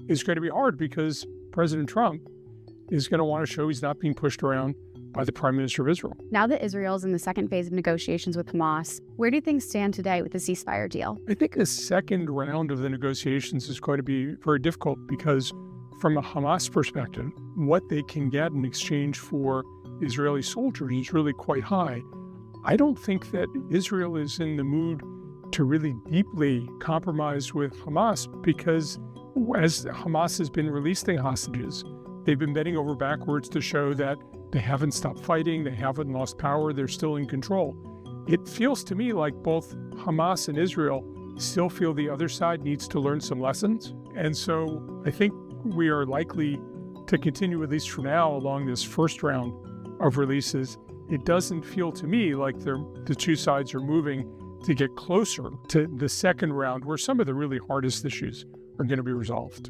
is going to be hard because President Trump is going to want to show he's not being pushed around by the Prime Minister of Israel. Now that Israel's in the second phase of negotiations with Hamas, where do things stand today with the ceasefire deal? I think the second round of the negotiations is going to be very difficult because from a Hamas perspective, what they can get in exchange for Israeli soldiers is really quite high. I don't think that Israel is in the mood to really deeply compromise with Hamas because as Hamas has been releasing hostages, they've been bending over backwards to show that they haven't stopped fighting, they haven't lost power, they're still in control. It feels to me like both Hamas and Israel still feel the other side needs to learn some lessons. And so I think we are likely to continue, at least for now, along this first round of releases. It doesn't feel to me like the two sides are moving to get closer to the second round where some of the really hardest issues are going to be resolved.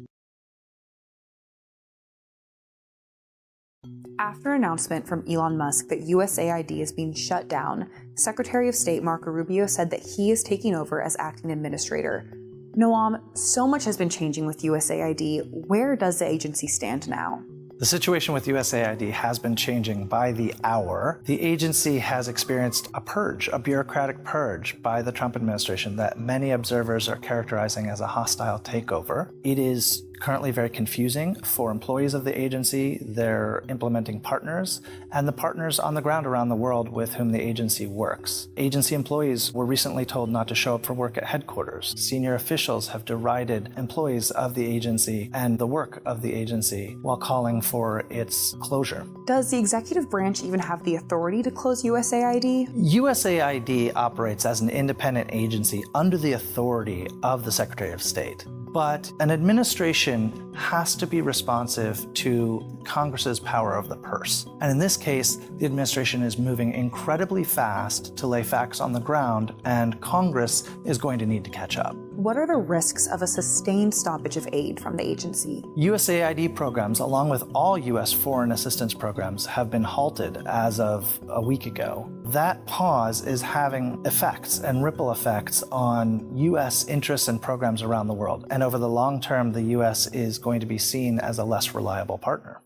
After an announcement from Elon Musk that USAID is being shut down, Secretary of State Marco Rubio said that he is taking over as acting administrator. Noam, so much has been changing with USAID. Where does the agency stand now? The situation with USAID has been changing by the hour. The agency has experienced a purge, a bureaucratic purge by the Trump administration that many observers are characterizing as a hostile takeover. It is currently very confusing for employees of the agency, their implementing partners, and the partners on the ground around the world with whom the agency works. Agency employees were recently told not to show up for work at headquarters. Senior officials have derided employees of the agency and the work of the agency while calling for its closure. Does the executive branch even have the authority to close USAID? USAID operates as an independent agency under the authority of the Secretary of State. But an administration has to be responsive to Congress's power of the purse. And in this case, the administration is moving incredibly fast to lay facts on the ground, and Congress is going to need to catch up. What are the risks of a sustained stoppage of aid from the agency? USAID programs, along with all U.S. foreign assistance programs, have been halted as of a week ago. That pause is having effects and ripple effects on U.S. interests and programs around the world. And over the long term, the U.S. is going to be seen as a less reliable partner.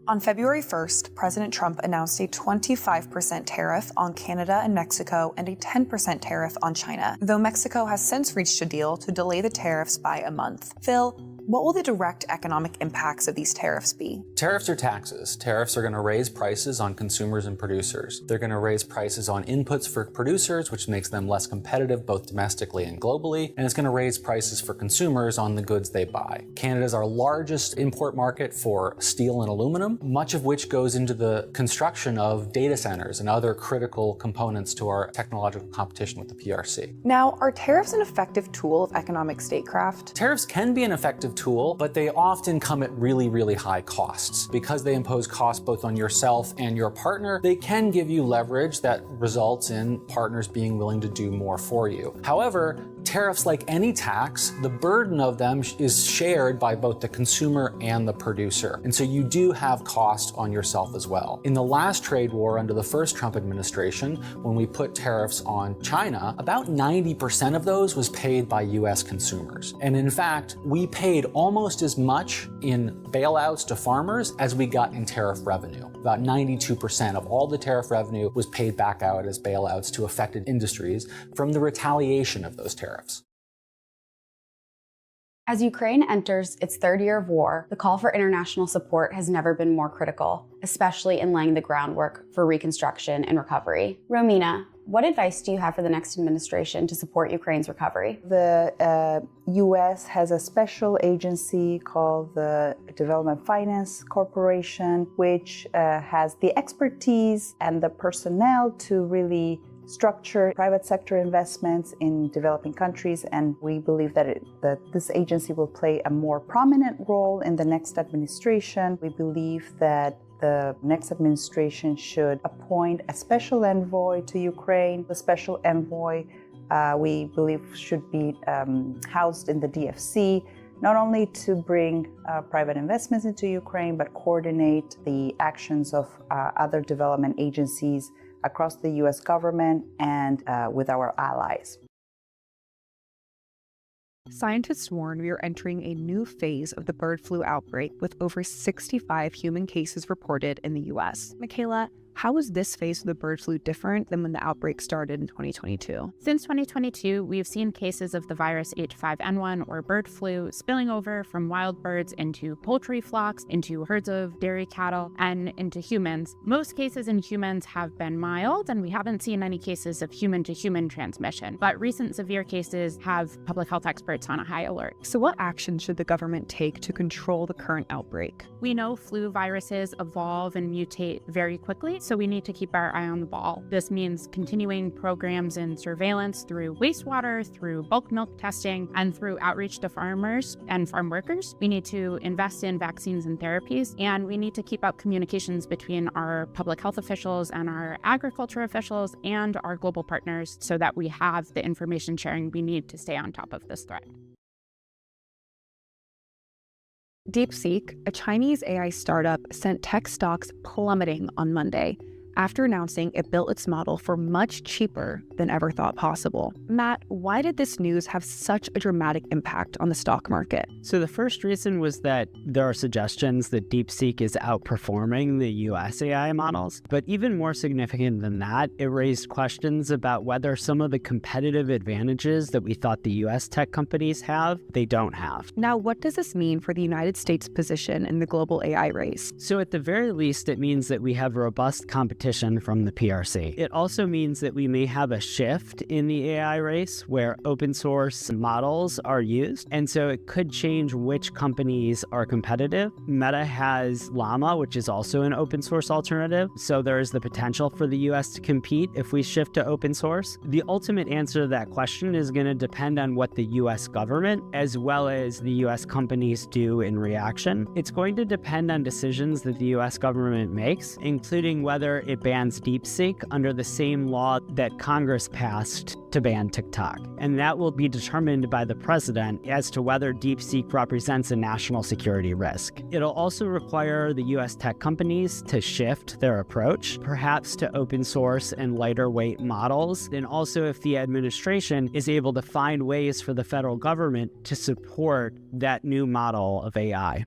On February 1st, President Trump announced a 25% tariff on Canada and Mexico and a 10% tariff on China, though Mexico has since reached a deal to delay the tariffs by a month. Phil, what will the direct economic impacts of these tariffs be? Tariffs are taxes. Tariffs are going to raise prices on consumers and producers. They're going to raise prices on inputs for producers, which makes them less competitive both domestically and globally, and it's going to raise prices for consumers on the goods they buy. Canada is our largest import market for steel and aluminum, much of which goes into the construction of data centers and other critical components to our technological competition with the PRC. Now, are tariffs an effective tool of economic statecraft? Tariffs can be an effective tool, but they often come at really, really high costs. Because they impose costs both on yourself and your partner, they can give you leverage that results in partners being willing to do more for you. However, tariffs, like any tax, the burden of them is shared by both the consumer and the producer. And so you do have cost on yourself as well. In the last trade war under the first Trump administration, when we put tariffs on China, about 90% of those was paid by US consumers. And in fact, we paid almost as much in bailouts to farmers as we got in tariff revenue. About 92% of all the tariff revenue was paid back out as bailouts to affected industries from the retaliation of those tariffs. As Ukraine enters its third year of war, the call for international support has never been more critical, especially in laying the groundwork for reconstruction and recovery. Romina, what advice do you have for the next administration to support Ukraine's recovery? The U.S. has a special agency called the Development Finance Corporation, which has the expertise and the personnel to really structure private sector investments in developing countries, and we believe that this agency will play a more prominent role in the next administration. We believe that the next administration should appoint a special envoy to Ukraine. The special envoy, we believe, should be housed in the DFC, not only to bring private investments into Ukraine, but coordinate the actions of other development agencies across the U.S. government and with our allies. Scientists warn we are entering a new phase of the bird flu outbreak with over 65 human cases reported in the US. Michaela, how is this phase of the bird flu different than when the outbreak started in 2022? Since 2022, we've seen cases of the virus H5N1 or bird flu spilling over from wild birds into poultry flocks, into herds of dairy cattle, and into humans. Most cases in humans have been mild, and we haven't seen any cases of human-to-human transmission. But recent severe cases have public health experts on a high alert. So what action should the government take to control the current outbreak? We know flu viruses evolve and mutate very quickly, so we need to keep our eye on the ball. This means continuing programs in surveillance through wastewater, through bulk milk testing, and through outreach to farmers and farm workers. We need to invest in vaccines and therapies, and we need to keep up communications between our public health officials and our agriculture officials and our global partners so that we have the information sharing we need to stay on top of this threat. DeepSeek, a Chinese AI startup, sent tech stocks plummeting on Monday after announcing it built its model for much cheaper than ever thought possible. Matt, why did this news have such a dramatic impact on the stock market? So the first reason was that there are suggestions that DeepSeek is outperforming the US AI models. But even more significant than that, it raised questions about whether some of the competitive advantages that we thought the US tech companies have, they don't have. Now, what does this mean for the United States' position in the global AI race? So at the very least, it means that we have robust competition from the PRC. It also means that we may have a shift in the AI race where open source models are used. And so it could change which companies are competitive. Meta has Llama, which is also an open source alternative. So there is the potential for the US to compete if we shift to open source. The ultimate answer to that question is going to depend on what the US government as well as the US companies do in reaction. It's going to depend on decisions that the US government makes, including whether it bans DeepSeek under the same law that Congress passed to ban TikTok. And that will be determined by the president as to whether DeepSeek represents a national security risk. It'll also require the US tech companies to shift their approach, perhaps to open source and lighter weight models, and also if the administration is able to find ways for the federal government to support that new model of AI.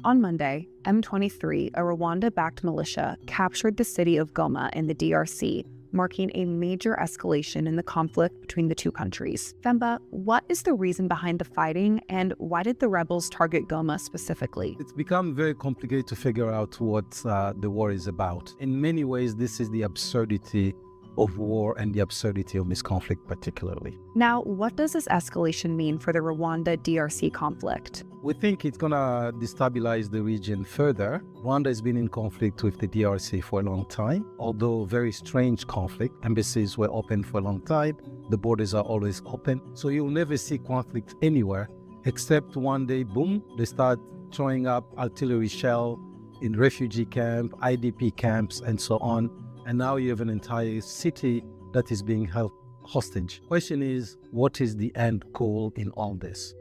On Monday, M23, a Rwanda-backed militia, captured the city of Goma in the DRC, marking a major escalation in the conflict between the two countries. Femba, what is the reason behind the fighting, and why did the rebels target Goma specifically? It's become very complicated to figure out what the war is about. In many ways, this is the absurdity of war and the absurdity of this conflict particularly. Now, what does this escalation mean for the Rwanda-DRC conflict? We think it's going to destabilize the region further. Rwanda has been in conflict with the DRC for a long time, although very strange conflict. Embassies were open for a long time. The borders are always open. So you'll never see conflict anywhere, except one day, boom, they start throwing up artillery shell in refugee camp, IDP camps, and so on. And now you have an entire city that is being held hostage. Question is, what is the end goal in all this?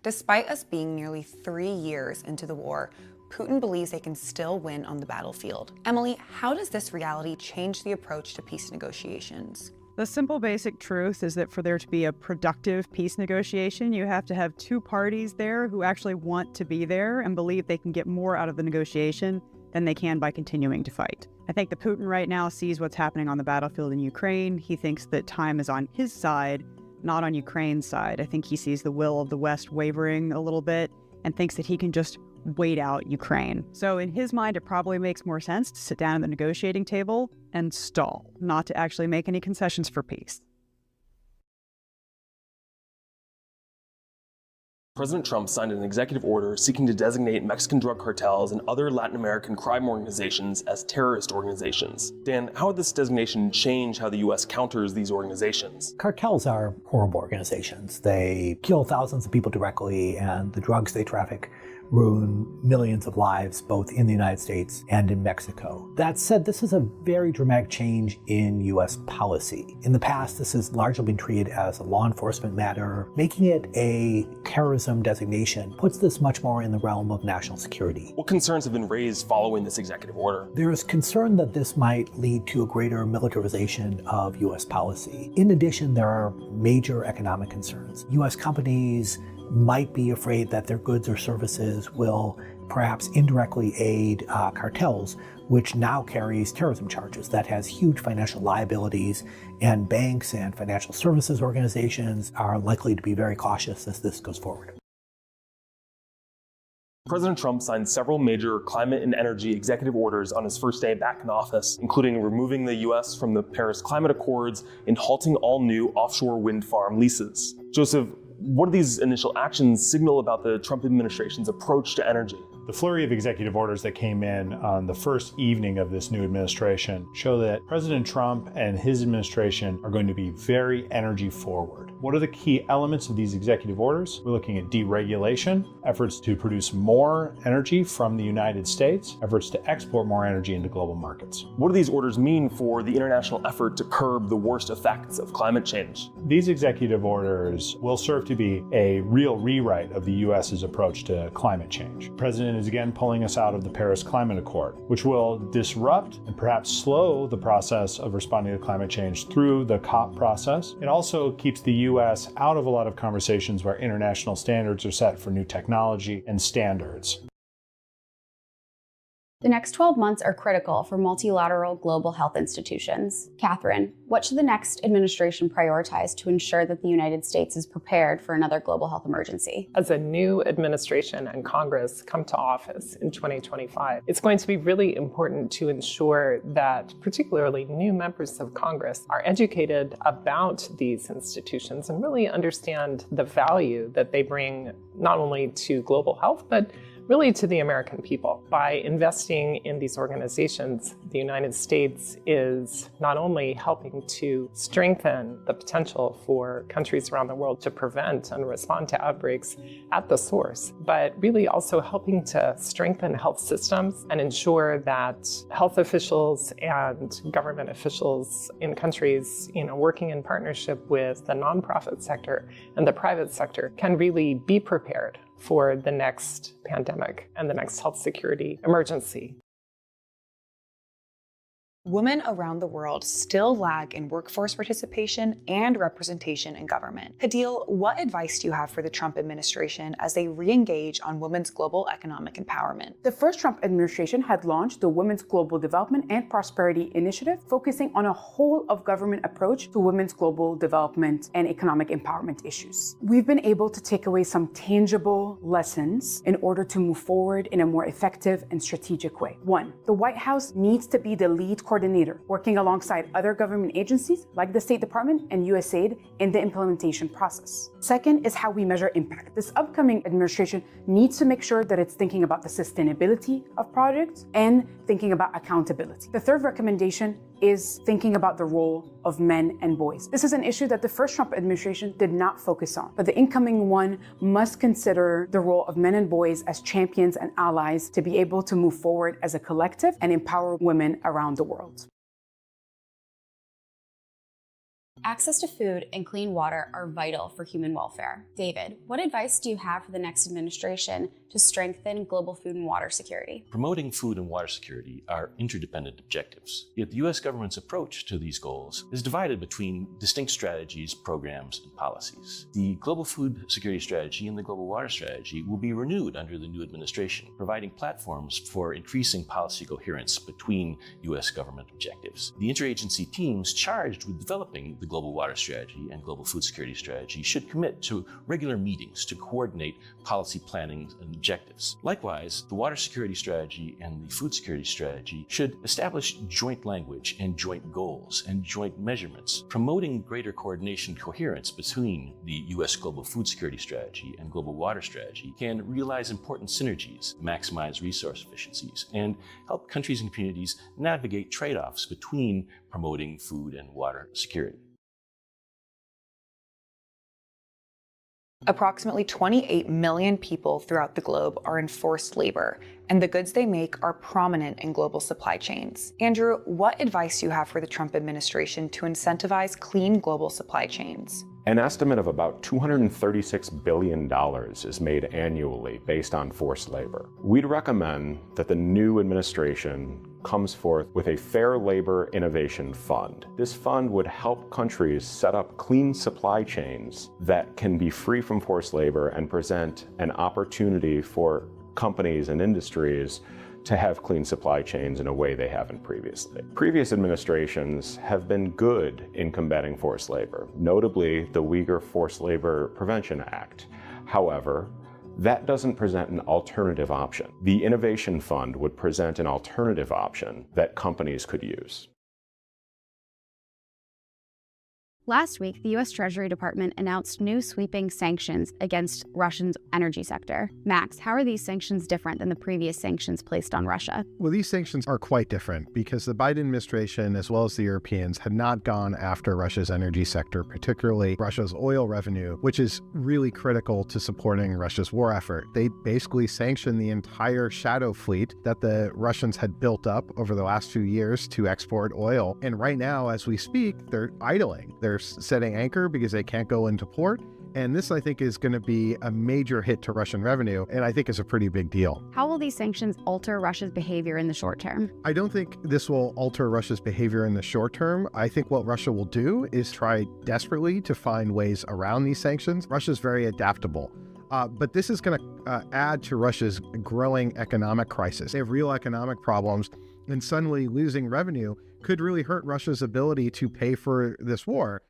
Despite us being nearly 3 years into the war, Putin believes they can still win on the battlefield. Emily, how does this reality change the approach to peace negotiations? The simple basic truth is that for there to be a productive peace negotiation, you have to have two parties there who actually want to be there and believe they can get more out of the negotiation than they can by continuing to fight. I think that Putin right now sees what's happening on the battlefield in Ukraine. He thinks that time is on his side, not on Ukraine's side. I think he sees the will of the West wavering a little bit and thinks that he can just wait out Ukraine. So in his mind, it probably makes more sense to sit down at the negotiating table and stall, not to actually make any concessions for peace. President Trump signed an executive order seeking to designate Mexican drug cartels and other Latin American crime organizations as terrorist organizations. Dan, how would this designation change how the U.S. counters these organizations? Cartels are horrible organizations. They kill thousands of people directly, and the drugs they traffic ruin millions of lives both in the United States and in Mexico. That said, this is a very dramatic change in U.S. policy. In the past, this has largely been treated as a law enforcement matter. Making it a terrorism designation puts this much more in the realm of national security. What concerns have been raised following this executive order? There is concern that this might lead to a greater militarization of U.S. policy. In addition, there are major economic concerns. U.S. companies might be afraid that their goods or services will perhaps indirectly aid cartels, which now carries terrorism charges. That has huge financial liabilities, and banks and financial services organizations are likely to be very cautious as this goes forward. President Trump signed several major climate and energy executive orders on his first day back in office, including removing the U.S. from the Paris Climate Accords and halting all new offshore wind farm leases. Joseph, what do these initial actions signal about the Trump administration's approach to energy? The flurry of executive orders that came in on the first evening of this new administration show that President Trump and his administration are going to be very energy forward. What are the key elements of these executive orders? We're looking at deregulation, efforts to produce more energy from the United States, efforts to export more energy into global markets. What do these orders mean for the international effort to curb the worst effects of climate change? These executive orders will serve to be a real rewrite of the U.S.'s approach to climate change. The President is again pulling us out of the Paris Climate Accord, which will disrupt and perhaps slow the process of responding to climate change through the COP process. It also keeps the U.S. out of a lot of conversations where international standards are set for new technology and standards. The next 12 months are critical for multilateral global health institutions. Catherine, what should the next administration prioritize to ensure that the United States is prepared for another global health emergency? As a new administration and Congress come to office in 2025, it's going to be really important to ensure that particularly new members of Congress are educated about these institutions and really understand the value that they bring not only to global health, but really to the American people. By investing in these organizations, the United States is not only helping to strengthen the potential for countries around the world to prevent and respond to outbreaks at the source, but really also helping to strengthen health systems and ensure that health officials and government officials in countries, working in partnership with the nonprofit sector and the private sector can really be prepared for the next pandemic and the next health security emergency. Women around the world still lag in workforce participation and representation in government. Hadil, what advice do you have for the Trump administration as they re-engage on women's global economic empowerment? The first Trump administration had launched the Women's Global Development and Prosperity Initiative, focusing on a whole-of-government approach to women's global development and economic empowerment issues. We've been able to take away some tangible lessons in order to move forward in a more effective and strategic way. 1, the White House needs to be the lead coordinator, working alongside other government agencies like the State Department and USAID in the implementation process. Second is how we measure impact. This upcoming administration needs to make sure that it's thinking about the sustainability of projects and thinking about accountability. The third recommendation is thinking about the role of men and boys. This is an issue that the first Trump administration did not focus on, but the incoming one must consider the role of men and boys as champions and allies to be able to move forward as a collective and empower women around the world. Access to food and clean water are vital for human welfare. David, what advice do you have for the next administration to strengthen global food and water security? Promoting food and water security are interdependent objectives. Yet the U.S. government's approach to these goals is divided between distinct strategies, programs, and policies. The Global Food Security Strategy and the Global Water Strategy will be renewed under the new administration, providing platforms for increasing policy coherence between U.S. government objectives. The interagency teams charged with developing the Global Water Strategy and Global Food Security Strategy should commit to regular meetings to coordinate policy planning and objectives. Likewise, the Water Security Strategy and the Food Security Strategy should establish joint language and joint goals and joint measurements, promoting greater coordination and coherence between the U.S. Global Food Security Strategy and Global Water Strategy can realize important synergies, maximize resource efficiencies, and help countries and communities navigate trade-offs between promoting food and water security. Approximately 28 million people throughout the globe are in forced labor, and the goods they make are prominent in global supply chains. Andrew, what advice do you have for the Trump administration to incentivize clean global supply chains? An estimate of about $236 billion is made annually based on forced labor. We'd recommend that the new administration comes forth with a Fair Labor Innovation Fund. This fund would help countries set up clean supply chains that can be free from forced labor and present an opportunity for companies and industries to have clean supply chains in a way they haven't previously. Previous administrations have been good in combating forced labor, notably the Uyghur Forced Labor Prevention Act. However, that doesn't present an alternative option. The Innovation Fund would present an alternative option that companies could use. Last week, the U.S. Treasury Department announced new sweeping sanctions against Russia's energy sector. Max, how are these sanctions different than the previous sanctions placed on Russia? Well, these sanctions are quite different because the Biden administration, as well as the Europeans, had not gone after Russia's energy sector, particularly Russia's oil revenue, which is really critical to supporting Russia's war effort. They basically sanctioned the entire shadow fleet that the Russians had built up over the last few years to export oil. And right now, as we speak, they're idling. They're setting anchor because they can't go into port. And this, I think, is going to be a major hit to Russian revenue, and I think is a pretty big deal. How will these sanctions alter Russia's behavior in the short term? I don't think this will alter Russia's behavior in the short term. I think what Russia will do is try desperately to find ways around these sanctions. Russia's very adaptable. But this is going to add to Russia's growing economic crisis. They have real economic problems, and suddenly losing revenue could really hurt Russia's ability to pay for this war.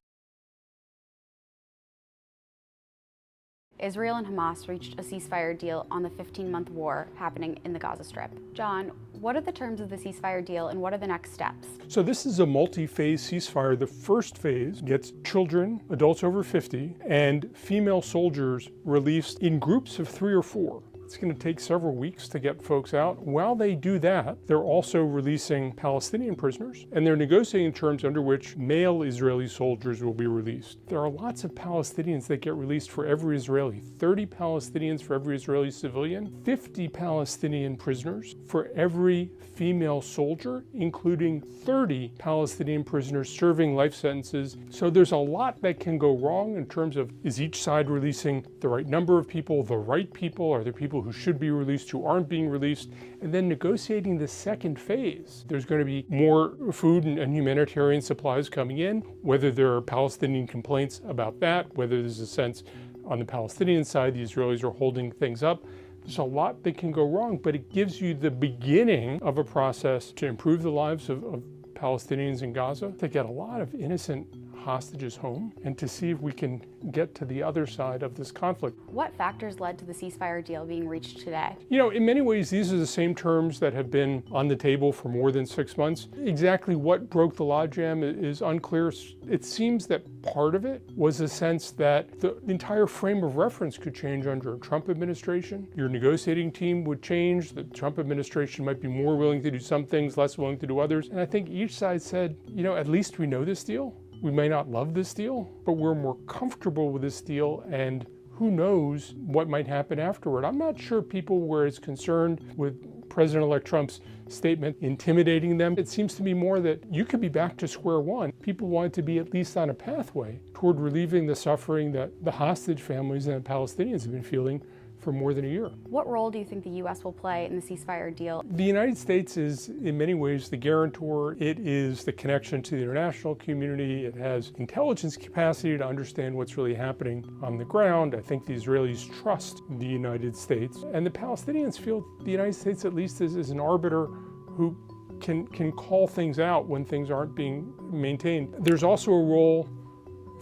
Israel and Hamas reached a ceasefire deal on the 15-month war happening in the Gaza Strip. John, what are the terms of the ceasefire deal and what are the next steps? So this is a multi-phase ceasefire. The first phase gets children, adults over 50, and female soldiers released in groups of 3 or 4. It's going to take several weeks to get folks out. While they do that, they're also releasing Palestinian prisoners, and they're negotiating terms under which male Israeli soldiers will be released. There are lots of Palestinians that get released for every Israeli. 30 Palestinians for every Israeli civilian, 50 Palestinian prisoners for every female soldier, including 30 Palestinian prisoners serving life sentences. So there's a lot that can go wrong in terms of, is each side releasing the right number of people, the right people? Are there people who should be released who aren't being released? And then negotiating the second phase. There's going to be more food and humanitarian supplies coming in, whether there are Palestinian complaints about that, whether there's a sense on the Palestinian side the Israelis are holding things up. There's a lot that can go wrong, but it gives you the beginning of a process to improve the lives of Palestinians in Gaza, to get a lot of innocent hostages home, and to see if we can get to the other side of this conflict. What factors led to the ceasefire deal being reached today? You know, in many ways, these are the same terms that have been on the table for more than 6 months. Exactly what broke the logjam is unclear. It seems that part of it was a sense that the entire frame of reference could change under a Trump administration. Your negotiating team would change. The Trump administration might be more willing to do some things, less willing to do others. And I think each side said, you know, at least we know this deal. We may not love this deal, but we're more comfortable with this deal, and who knows what might happen afterward. I'm not sure people were as concerned with President-elect Trump's statement intimidating them. It seems to me more that you could be back to square one. People wanted to be at least on a pathway toward relieving the suffering that the hostage families and the Palestinians have been feeling for more than a year. What role do you think the U.S. will play in the ceasefire deal? The United States is, in many ways, the guarantor. It is the connection to the international community. It has intelligence capacity to understand what's really happening on the ground. I think the Israelis trust the United States. And the Palestinians feel the United States, at least, is an arbiter who can call things out when things aren't being maintained. There's also a role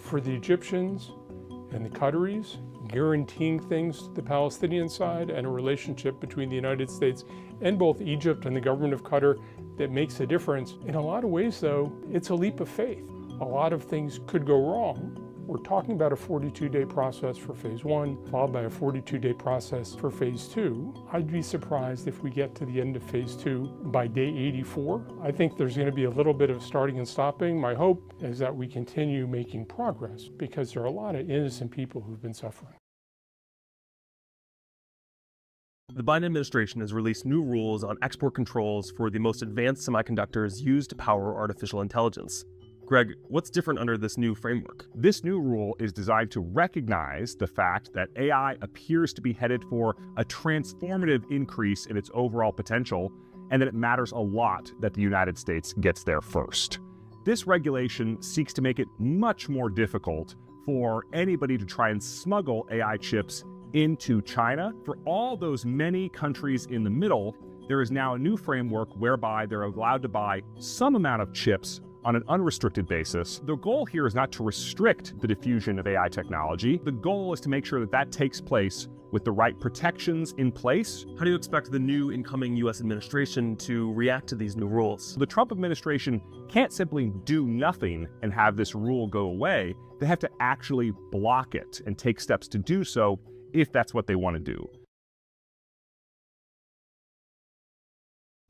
for the Egyptians and the Qataris, guaranteeing things to the Palestinian side, and a relationship between the United States and both Egypt and the government of Qatar that makes a difference. In a lot of ways, though, it's a leap of faith. A lot of things could go wrong. We're talking about a 42-day process for phase 1, followed by a 42-day process for phase 2. I'd be surprised if we get to the end of phase 2 by day 84. I think there's going to be a little bit of starting and stopping. My hope is that we continue making progress, because there are a lot of innocent people who've been suffering. The Biden administration has released new rules on export controls for the most advanced semiconductors used to power artificial intelligence. Greg, what's different under this new framework? This new rule is designed to recognize the fact that AI appears to be headed for a transformative increase in its overall potential, and that it matters a lot that the United States gets there first. This regulation seeks to make it much more difficult for anybody to try and smuggle AI chips into China. For all those many countries in the middle, there is now a new framework whereby they're allowed to buy some amount of chips on an unrestricted basis. The goal here is not to restrict the diffusion of AI technology. The goal is to make sure that that takes place with the right protections in place. How do you expect the new incoming U.S. administration to react to these new rules? The Trump administration can't simply do nothing and have this rule go away. They have to actually block it and take steps to do so if that's what they want to do.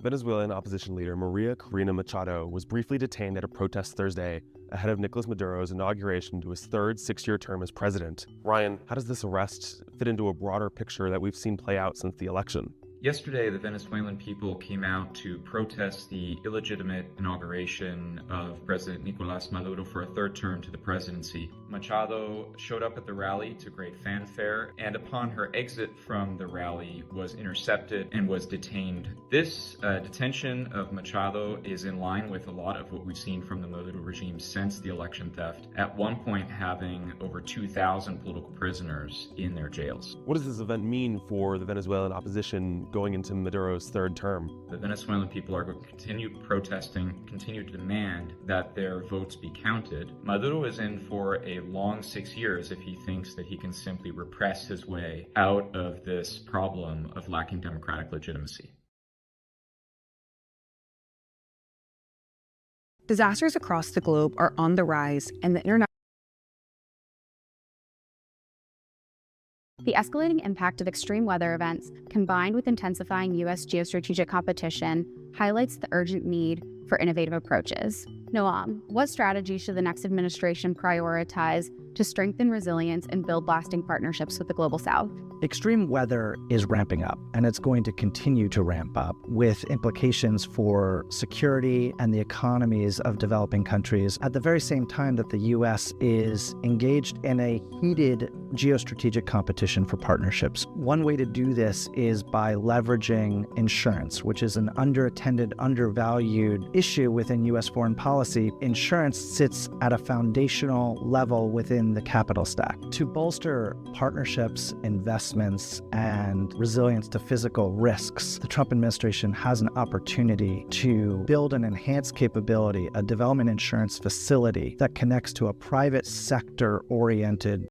Venezuelan opposition leader Maria Corina Machado was briefly detained at a protest Thursday ahead of Nicolas Maduro's inauguration to his third six-year term as president. Ryan, how does this arrest fit into a broader picture that we've seen play out since the election? Yesterday, the Venezuelan people came out to protest the illegitimate inauguration of President Nicolas Maduro for a third term to the presidency. Machado showed up at the rally to great fanfare, and upon her exit from the rally was intercepted and was detained. This detention of Machado is in line with a lot of what we've seen from the Maduro regime since the election theft, at one point having over 2,000 political prisoners in their jails. What does this event mean for the Venezuelan opposition going into Maduro's third term? The Venezuelan people are going to continue protesting, continue to demand that their votes be counted. Maduro is in for a long 6 years if he thinks that he can simply repress his way out of this problem of lacking democratic legitimacy. Disasters across the globe are on the rise, and the The escalating impact of extreme weather events, combined with intensifying U.S. geostrategic competition, highlights the urgent need for innovative approaches. Noam, what strategy should the next administration prioritize to strengthen resilience and build lasting partnerships with the Global South? Extreme weather is ramping up, and it's going to continue to ramp up with implications for security and the economies of developing countries at the very same time that the U.S. is engaged in a heated geostrategic competition for partnerships. One way to do this is by leveraging insurance, which is an underattended, undervalued issue within U.S. foreign policy. Insurance sits at a foundational level within the capital stack. To bolster partnerships, investments, and resilience to physical risks, the Trump administration has an opportunity to build an enhanced capability, a development insurance facility that connects to a private sector-oriented